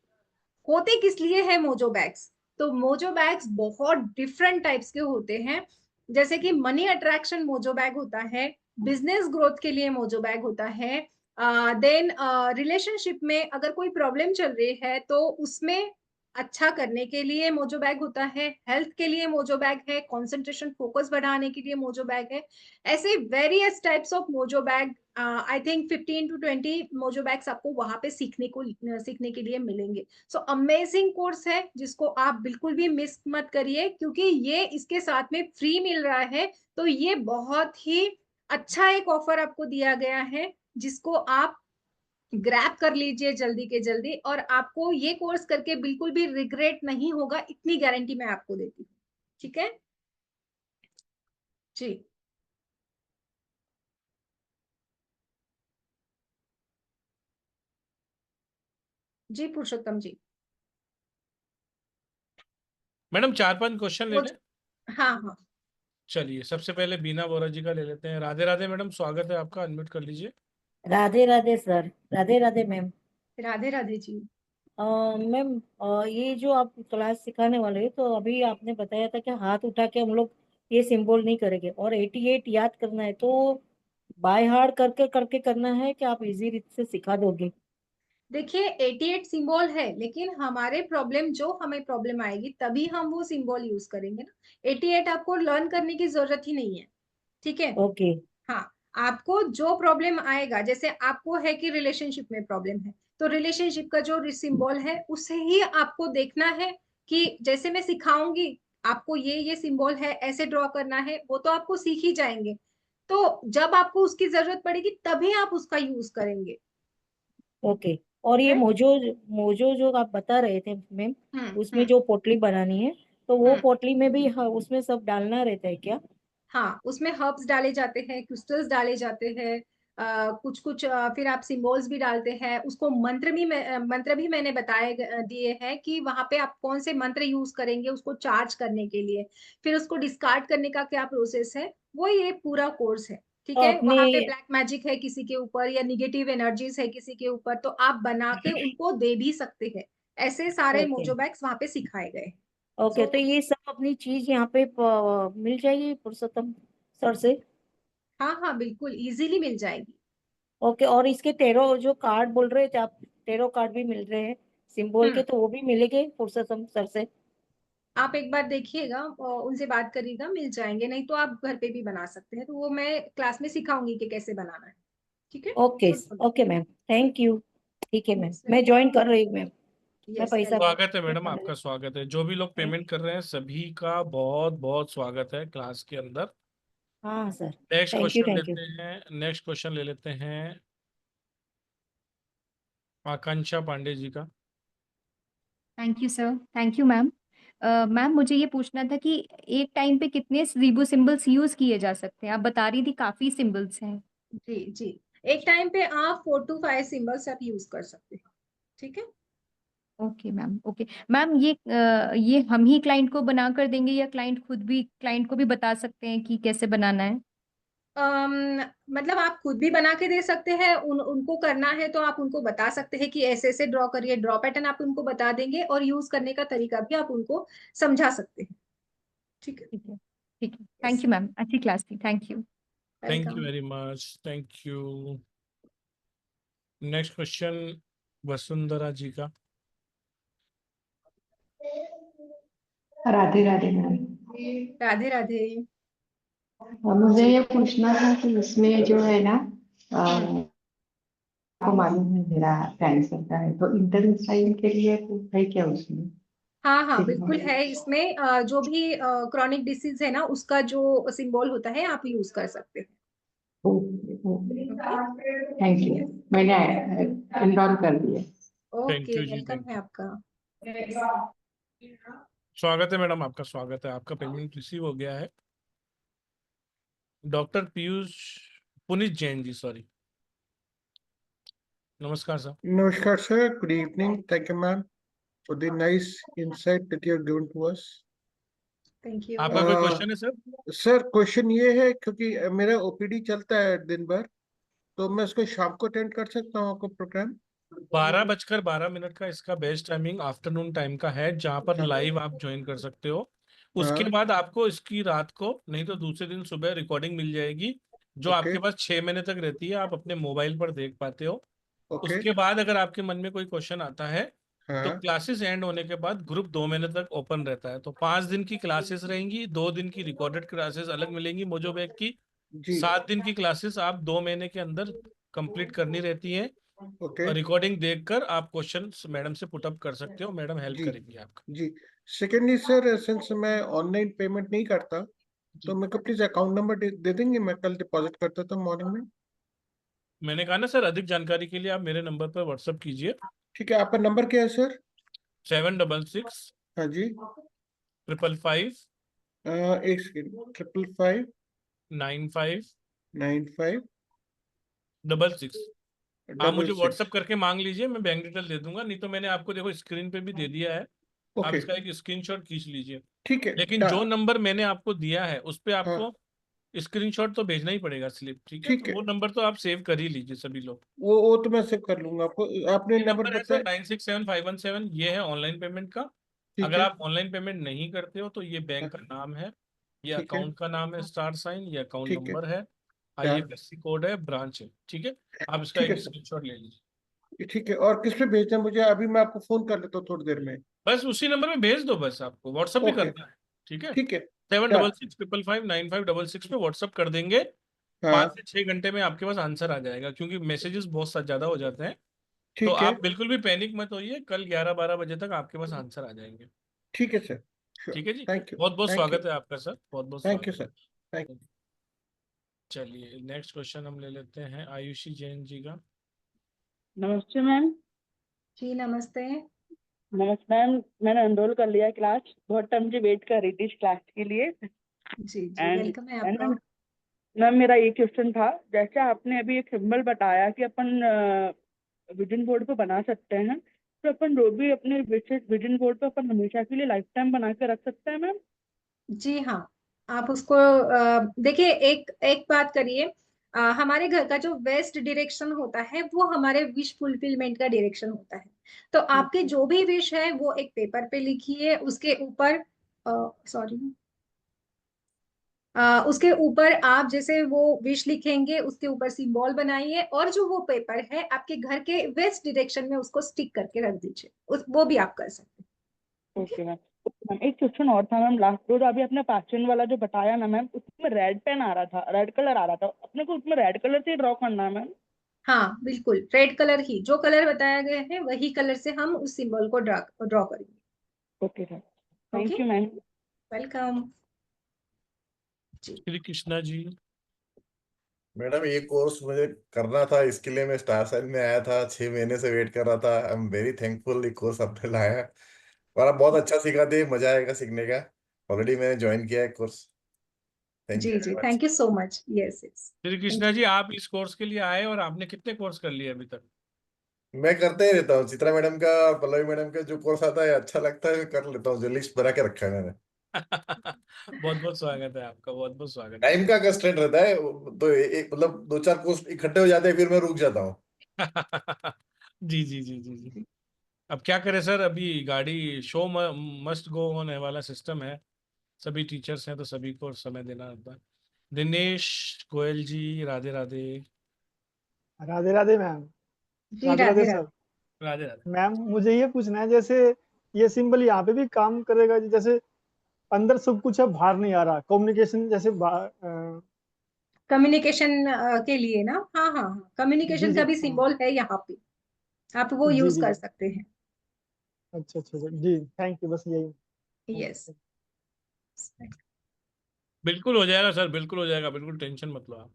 होते किस लिए है मोजो बैग्स? तो मोजो बैग्स बहुत डिफरेंट टाइप्स के होते हैं, जैसे कि मनी अट्रैक्शन मोजो बैग होता है, बिजनेस ग्रोथ के लिए मोजो बैग होता है, देन रिलेशनशिप में अगर कोई प्रॉब्लम चल रही है तो उसमें अच्छा करने के लिए मोजो बैग होता है, हेल्थ के लिए मोजो बैग है, कंसंट्रेशन फोकस बढ़ाने के लिए मोजो बैग है। ऐसे various types of mojo bag, I think 15 to 20 mojo bags आपको वहां पे सीखने के लिए मिलेंगे। सो अमेजिंग कोर्स है जिसको आप बिल्कुल भी मिस मत करिए, क्योंकि ये इसके साथ में फ्री मिल रहा है। तो ये बहुत ही अच्छा एक ऑफर आपको दिया गया है, जिसको आप ग्रैब कर लीजिए जल्दी के जल्दी, और आपको ये कोर्स करके बिल्कुल भी रिग्रेट नहीं होगा, इतनी गारंटी मैं आपको देती हूँ। ठीक है जी। जी पुरुषोत्तम जी। मैडम 4-5 क्वेश्चन ले वो लें। हाँ हाँ। चलिए, सबसे पहले बीना बोरा जी का ले लेते हैं। राधे राधे मैडम, स्वागत है आपका, अनम्यूट कर लीजिए। Radhe Radhe sir. Radhe Radhe ma'am. Radhe Radhe ji. Ma'am, ये जो आप क्लास सिखाने वाले हैं, तो अभी आपने बताया था कि हाथ उठा के हम लोग ये सिंबल नहीं करेंगे, और 88 याद करना है, तो बाय हार्ट करके करके करना है कि आप इजी रीत से सिखा दोगे? देखिए 88 सिंबल है, लेकिन हमारे प्रॉब्लम जो हमें प्रॉब्लम आएगी तभी हम वो सिंबल यूज करेंगे ना। 88 आपको लर्न करने की जरूरत ही नहीं है। ठीक है। ओके। हाँ, आपको जो प्रॉब्लम आएगा, जैसे आपको है कि रिलेशनशिप में प्रॉब्लम है, तो रिलेशनशिप का जो सिंबल है उसे ही आपको देखना है, कि जैसे मैं सिखाऊंगी आपको ये सिंबल है, ऐसे ड्रॉ करना है, वो तो आपको सीख ही जाएंगे। तो जब आपको उसकी जरूरत पड़ेगी तभी आप उसका यूज करेंगे। ओके। और ये है? मोजो मोजो जो आप बता रहे थे मैम, उसमें हम्म। जो पोटली बनानी है, तो वो हम्म। पोटली में भी, हाँ, उसमें सब डालना रहता है क्या? हाँ, उसमें हर्ब्स डाले जाते हैं, क्रिस्टल्स डाले जाते हैं, कुछ कुछ फिर आप सिंबल्स भी डालते हैं। उसको मंत्र भी मैंने बताए दिए हैं कि वहां पे आप कौन से मंत्र यूज करेंगे उसको चार्ज करने के लिए, फिर उसको डिस्कार्ड करने का क्या प्रोसेस है, वो ये पूरा कोर्स है। ठीक तो है। अपने। वहां पे ब्लैक मैजिक है किसी के ऊपर, या निगेटिव एनर्जीज है किसी के ऊपर, तो आप बना के उनको दे भी सकते हैं। ऐसे सारे ओके। मोजो बैग्स वहां पे सिखाए गए। ओके, सो तो ये सब अपनी चीज यहाँ पे मिल जाएगी पुरुषोत्तम सर से? हाँ हाँ, बिल्कुल इजीली मिल जाएगी। ओके। और इसके टेरो जो कार्ड बोल रहे थे आप, टेरो कार्ड भी मिल रहे हैं सिंबल के, हम्म। तो वो भी मिलेंगे पुरुषोत्तम सर से? आप एक बार देखिएगा और उनसे बात करिएगा, मिल जाएंगे, नहीं तो आप घर पे भी बना सकते हैं, तो वो मैं क्लास में सिखाऊंगी कि कैसे बनाना है। ठीक है। ओके। बिल्कुल। Okay ma'am, thank you. ठीक है मैम, मोस्ट मैं ज्वाइन कर वेलकम। रही हूँ मैम। मैं यस, पैसा वेलकम। स्वागत है मैडम, थैंक आपका स्वागत है। जो भी लोग पेमेंट कर रहे हैं सभी का बहुत बहुत स्वागत है क्लास के अंदर। हाँ sir. Next thank you, question thank you. लेते हैं। नेक्स्ट क्वेश्चन ले लेते हैं आकांक्षा पांडे जी का। Thank you sir. Thank you ma'am. Ma'am, मुझे ये पूछना था कि एक टाइम पे कितने रीबो सिंबल्स यूज किए जा सकते हैं? आप बता रही थी काफी सिंबल्स हैं। जी जी। एक टाइम पे आप 4 to 5 सिंबल्स आप यूज कर सकते हैं। ठीक है। Okay ma'am, okay ma'am. ये हम ही क्लाइंट को बना कर देंगे, या क्लाइंट को भी बता सकते हैं कि कैसे बनाना है? मतलब आप खुद भी बना के दे सकते हैं, उनको करना है तो आप उनको बता सकते हैं कि ऐसे ऐसे ड्रॉ करिए, ड्रॉ पैटर्न आप उनको बता देंगे, और यूज करने का तरीका भी आप उनको समझा सकते हैं। ठीक है। ठीक है, ठीक है। यस। थैंक यू मैम, अच्छी क्लास थी। Thank you. Thank you welcome. Very much, thank you. Next question Vasundhara ji का। राधे राधे मैम। राधे राधे। मुझे ये पूछना था कि इसमें जो है ना, हम्म। आपको मालूम है मेरा कैंसर का है, तो इंटेंसाइल के लिए तो है क्या उसमें? हाँ हाँ, ठीक बिल्कुल है। है इसमें। जो भी क्रॉनिक डिसीज है ना, उसका जो सिंबल होता है आप यूज कर सकते हैं। Okay okay. Okay. Thank you. मैंने एनरोल कर दिया। थैंक ओके, यू जी, वेलकम थैंक है यू। आपका। यस। स्वागत है मैडम, आपका स्वागत है। आपका पेमेंट रिसीव हो गया है। Doctor Piyush Puneet Jain ji, sorry. नमस्कार sir. Namaskar, sir. Good evening. Thank you, ma'am, for the nice insight that you have given to us. Thank you. आपका कोई क्वेश्चन है सर? सर, क्वेश्चन ये है, क्योंकि मेरा ओपीडी चलता है दिन भर, तो मैं उसको शाम को अटेंड कर सकता हूँ आपका प्रोग्राम? 12:12 का इसका बेस्ट टाइमिंग आफ्टरनून टाइम का है, जहां पर हाँ लाइव आप ज्वाइन कर सकते हो। उसके हाँ। बाद आपको इसकी रात को नहीं तो दूसरे दिन सुबह रिकॉर्डिंग मिल जाएगी, जो ओके आपके पास 6 महीने तक रहती है, आप अपने मोबाइल पर देख पाते हो। ओके। उसके बाद अगर आपके मन में कोई क्वेश्चन आता है, तो हाँ क्लासेस एंड होने के बाद ग्रुप 2 महीने तक ओपन रहता है। तो 5 दिन की क्लासेस रहेंगी, 2 दिन की रिकॉर्डेड क्लासेस अलग मिलेंगी मोजो बैग की। जी। 7 दिन की क्लासेस आप 2 महीने के अंदर कंप्लीट करनी रहती है। ओके। रिकॉर्डिंग देखकर आप क्वेश्चन मैडम से पुटअप कर सकते हो, मैडम हेल्प जी करेंगी आपका। जी। सेकेंडली सर, सिंस मैं ऑनलाइन पेमेंट नहीं करता, तो जी। मेरे को प्लीज अकाउंट नंबर दे देंगे, मैं कल डिपॉजिट करता था मॉर्निंग में। मैंने कहा ना सर, अधिक जानकारी के लिए आप मेरे नंबर पर व्हाट्सअप कीजिए। ठीक है, आपका नंबर क्या है सर? 766 हाँ जी। 555 एक सेकेंड, 555 95 95 66। आप डबल मुझे सिक्स व्हाट्सअप करके मांग लीजिए, मैं बैंक डिटेल दे दूंगा, नहीं तो मैंने आपको देखो स्क्रीन पे भी दे दिया है। आप ओके, इसका एक स्क्रीनशॉट खींच लीजिए। ठीक है। लेकिन जो नंबर मैंने आपको दिया है उस पे हाँ, आपको स्क्रीनशॉट तो भेजना ही पड़ेगा, स्लिप, ठीक है? ठीक तो है। वो नंबर तो आप सेव कर ही लीजिए सभी लोग। वो तो मैं सेव कर लूंगा आपको। आपने ये नंबर नंबर है सर बताया? 967517, ये है ऑनलाइन पेमेंट का। ठीक अगर है, आप ऑनलाइन पेमेंट नहीं करते हो तो ये हाँ, बैंक का नाम है, ये ठीक है, अकाउंट का नाम है, स्टार साइन, ये अकाउंट ठीक है, नंबर है, हाँ, IFSC कोड है, ब्रांच है, ठीक है? आप इसका ठीक है एक सर, स्क्रीनशॉट ले लीजिए। ठीक है। और किस पे भेजना है मुझे? अभी मैं आपको फोन कर लेता हूँ थोड़ी देर में। बस उसी नंबर में भेज दो, बस आपको व्हाट्सअप भी ओके, करना है, ठीक है? ठीक है। सेवन क्या? डबल सिक्स ट्रिपल फाइव 9566 पे व्हाट्सअप कर देंगे। हाँ, 5 से 6 घंटे में आपके पास आंसर आ जाएगा, क्योंकि मैसेजेस बहुत ज्यादा हो जाते हैं। तो ठीक है, आप बिल्कुल भी पैनिक मत होइए, कल 11-12 बजे तक आपके पास आंसर आ जाएंगे। ठीक है सर। श्योर। ठीक है जी। थैंक यू, बहुत बहुत थैंक यू, स्वागत है आपका सर, बहुत बहुत थैंक यू स्वागत सर। थैंक है। चलिए नेक्स्ट क्वेश्चन हम ले लेते हैं आयुषी जैन जी का। नमस्ते मैम। जी नमस्ते। नमस्ते मैम, मैंने एनरोल कर लिया क्लास, बहुत टाइम से वेट कर रही थी इस क्लास के लिए। जी जी, एंड वेलकम है एंड आपका। मैम मेरा एक क्वेश्चन था, जैसे आपने अभी एक सिंबल बताया कि अपन विजन बोर्ड पे बना सकते हैं, तो अपन जो भी अपने विजन बोर्ड पे अपन हमेशा के लिए लाइफ टाइम बना के रख सकते हैं मैम? जी हाँ, आप उसको देखिए, एक एक बात करिए। हमारे घर का जो वेस्ट डायरेक्शन होता है वो हमारे विश फुलफिलमेंट का डायरेक्शन होता है। तो आपके जो भी विश है वो एक पेपर पे लिखिए, उसके ऊपर सॉरी, उसके ऊपर आप जैसे वो विश लिखेंगे उसके ऊपर सिंबल बनाइए, और जो वो पेपर है आपके घर के वेस्ट डायरेक्शन में उसको स्टिक करके रख दीजिए। वो भी आप कर सकते हैं। Okay ma'am. मैम एक क्वेश्चन और था मैम, लास्ट जो अभी आपने पैशन वाला जो बताया ना मैम, उसमें रेड पेन आ रहा था, रेड कलर आ रहा था, अपने को उसमें रेड कलर से ड्रॉ करना है मैम? हाँ बिल्कुल, रेड कलर ही, जो कलर बताया गया है वही कलर से हम उस सिंबल को ड्रॉ ड्रॉ करेंगे। Okay sir, okay, thank you ma'am. Welcome जी। श्री कृष्णा जी। मैडम ये कोर्स मुझे करना था, इसके लिए मैं स्टार साइल में आया था, 6 महीने से वेट कर रहा था। आई एम वेरी थैंकफुल ये कोर्स आपने लाया है, और आप बहुत अच्छा सिखाते हैं, मजा आएगा सीखने का। ऑलरेडी मैंने ज्वाइन किया है course. Thank ji you ji, very much. Thank you so much. Yes yes, Shri thank Krishna you. जी, आप इस कोर्स के लिए आए और आपने कितने कोर्स कर लिए अभी तक? मैं करते ही रहता हूँ, चित्रा मैडम का, पल्लवी मैडम का जो कोर्स आता है अच्छा लगता है, मैं कर लेता हूँ, जो लिस्ट बना के रखा है मैंने। बहुत बहुत स्वागत है आपका, बहुत बहुत स्वागत है। टाइम का कंस्ट्रेंट रहता है, तो एक मतलब 2-4 कोर्स इकट्ठे हो जाते हैं, फिर मैं रुक जाता हूँ। जी जी जी जी जी। अब क्या करें सर, अभी गाड़ी शो मस्ट गो होने वाला सिस्टम है, सभी टीचर्स हैं तो सभी को समय देना होता है। दिनेश गोयल जी, राधे राधे। राधे राधे मैम। जी राधे राधे राधे राधे। सर। राधे राधे। मैम मुझे ये पूछना है, जैसे ये सिंबल यहाँ पे भी काम करेगा? जैसे अंदर सब कुछ है, बाहर नहीं आ रहा, कम्युनिकेशन जैसे कम्युनिकेशन के लिए ना, हाँ हाँ हाँ, जी कम्युनिकेशन जी का भी हाँ। सिंबल है यहाँ पे, आप वो जी यूज जी। कर सकते हैं। अच्छा अच्छा अच्छा, जी थैंक यू, बस यही। यस। बिल्कुल हो जाएगा सर, बिल्कुल हो जाएगा, बिल्कुल टेंशन मत लो आप।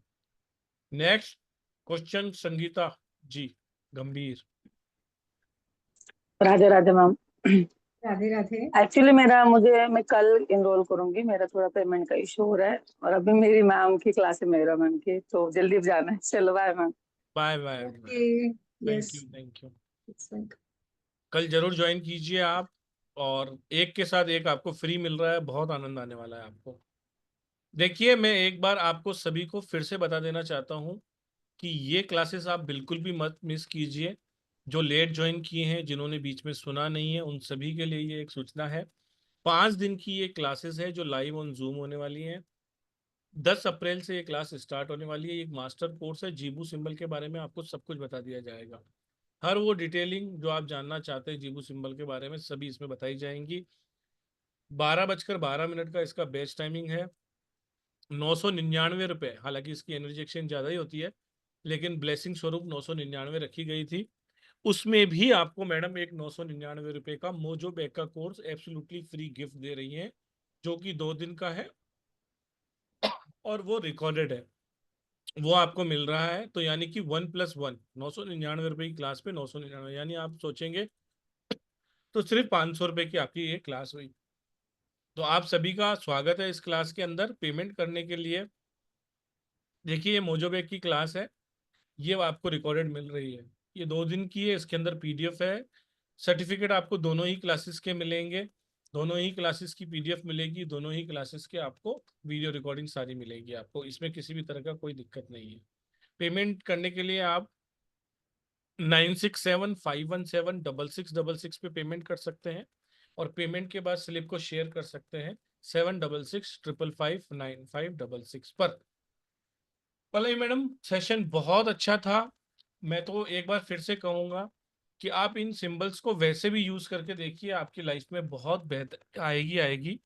नेक्स्ट क्वेश्चन संगीता जी, गंभीर। राधे राधे मैम। राधे राधे। एक्चुअली मैं कल इनरोल करूंगी, मेरा थोड़ा पेमेंट का इशू हो रहा है, और अभी मेरी मैम की क्लास है, मेरा मैम की, तो जल्दी जाना है। चलो bye ma'am. Bye bye bye. Okay. Thank yes. You thank you. कल जरूर ज्वाइन कीजिए आप, और एक के साथ एक आपको फ्री मिल रहा है, बहुत आनंद आने वाला है आपको। देखिए, मैं एक बार आपको सभी को फिर से बता देना चाहता हूँ कि ये क्लासेस आप बिल्कुल भी मत मिस कीजिए। जो लेट ज्वाइन किए हैं, जिन्होंने बीच में सुना नहीं है, उन सभी के लिए ये एक सूचना है। 5 दिन की ये क्लासेस है जो लाइव ऑन जूम होने वाली हैं। 10 अप्रैल से ये क्लास स्टार्ट होने वाली है। एक मास्टर कोर्स है, जीबू सिंबल के बारे में आपको सब कुछ बता दिया जाएगा। हर वो डिटेलिंग जो आप जानना चाहते हैं जीबू सिंबल के बारे में, सभी इसमें बताई जाएंगी। 12:12 का इसका बेस्ट टाइमिंग है। 999 रुपये, हालांकि इसकी एनर्जी एक्सचेंज ज़्यादा ही होती है, लेकिन ब्लेसिंग स्वरूप 999 रखी गई थी। उसमें भी आपको मैडम एक 999 रुपये का मोजो बैग का कोर्स एब्सोल्युटली फ्री गिफ्ट दे रही हैं, जो कि 2 दिन का है और वो रिकॉर्डेड है। वो आपको मिल रहा है। तो यानी कि 1+1 999 की क्लास पे 999, यानी आप सोचेंगे तो सिर्फ 500 की आपकी ये क्लास हुई। तो आप सभी का स्वागत है इस क्लास के अंदर। पेमेंट करने के लिए देखिए, ये मोजोबैग की क्लास है, ये आपको रिकॉर्डेड मिल रही है। ये 2 दिन की है, इसके अंदर पीडीएफ है। सर्टिफिकेट आपको दोनों ही क्लासेस के मिलेंगे, दोनों ही क्लासेस की पीडीएफ मिलेगी, दोनों ही क्लासेस के आपको वीडियो रिकॉर्डिंग सारी मिलेगी आपको। इसमें किसी भी तरह का कोई दिक्कत नहीं है। पेमेंट करने के लिए आप 9675176666 पे पेमेंट कर सकते हैं, और पेमेंट के बाद स्लिप को शेयर कर सकते हैं 7665559566 पर। पलई मैडम, सेशन बहुत अच्छा था। मैं तो एक बार फिर से कहूँगा कि आप इन सिंबल्स को वैसे भी यूज करके देखिए, आपकी लाइफ में बहुत बेहतर आएगी।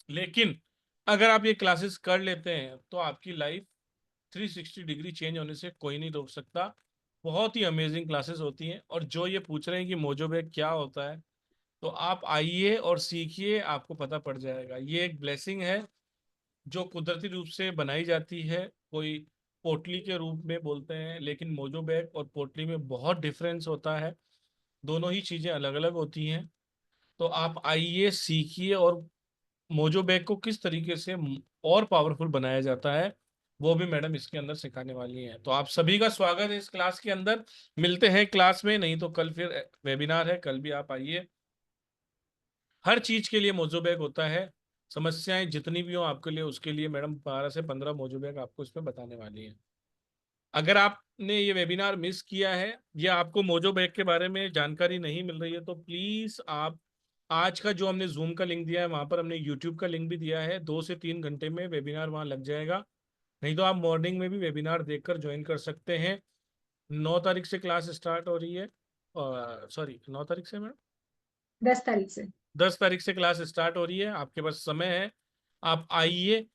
लेकिन अगर आप ये क्लासेस कर लेते हैं तो आपकी लाइफ 360 डिग्री चेंज होने से कोई नहीं रोक सकता। बहुत ही अमेजिंग क्लासेस होती हैं। और जो ये पूछ रहे हैं कि मोजोबैग क्या होता है, तो आप आइए और सीखिए, आपको पता पड़ जाएगा। ये एक ब्लेसिंग है जो कुदरती रूप से बनाई जाती है। कोई पोटली के रूप में बोलते हैं, लेकिन मोजोबैग और पोटली में बहुत डिफरेंस होता है। दोनों ही चीज़ें अलग अलग होती हैं। तो आप आइए, सीखिए, और मोजोबैग को किस तरीके से और पावरफुल बनाया जाता है वो भी मैडम इसके अंदर सिखाने वाली हैं। तो आप सभी का स्वागत है इस क्लास के अंदर। मिलते हैं क्लास में, नहीं तो कल फिर वेबिनार है, कल भी आप आइए। हर चीज के लिए मोजोबैग होता है। समस्याएं जितनी भी हो आपके लिए, उसके लिए मैडम 12 से 15 मोजोबैग आपको इसमें बताने वाली है। अगर आपने ये वेबिनार मिस किया है या आपको मोजोबैग के बारे में जानकारी नहीं मिल रही है, तो प्लीज आप आज का जो हमने जूम का लिंक दिया है, वहां पर हमने यूट्यूब का लिंक भी दिया है। 2 से 3 घंटे में वेबिनार वहां लग जाएगा। नहीं तो आप मॉर्निंग में भी वेबिनार देखकर ज्वाइन कर सकते हैं। 9 तारीख से क्लास स्टार्ट हो रही है, सॉरी 9 तारीख से मैडम 10 तारीख से 10 तारीख से क्लास स्टार्ट हो रही है। आपके पास समय है, आप आइए,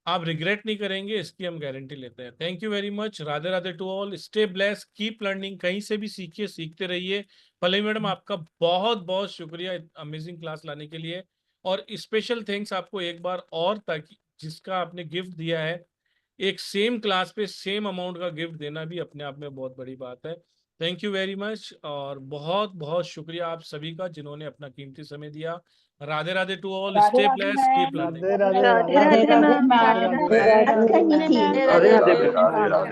आप रिग्रेट नहीं करेंगे, इसकी हम गारंटी लेते हैं। Thank you very much. Radhe Radhe to all. Stay bless, keep learning. कहीं से भी सीखिए, सीखते रहिए। पल्लवी मैडम, आपका बहुत बहुत शुक्रिया अमेजिंग क्लास लाने के लिए। और स्पेशल थैंक्स आपको एक बार और, ताकि जिसका आपने गिफ्ट दिया है, एक सेम क्लास पे सेम अमाउंट का गिफ्ट देना भी अपने आप में बहुत बड़ी बात है। थैंक यू वेरी मच, और बहुत बहुत शुक्रिया आप सभी का जिन्होंने अपना कीमती समय दिया। Radhe Radhe to all. Radhe stay Radhe bless, keep ma'am. Learning. Radhe Radhe Radhe Radhe Radhe ma'am. Ma'am Radhe Radhe. Radhe Radhe Radhe Radhe.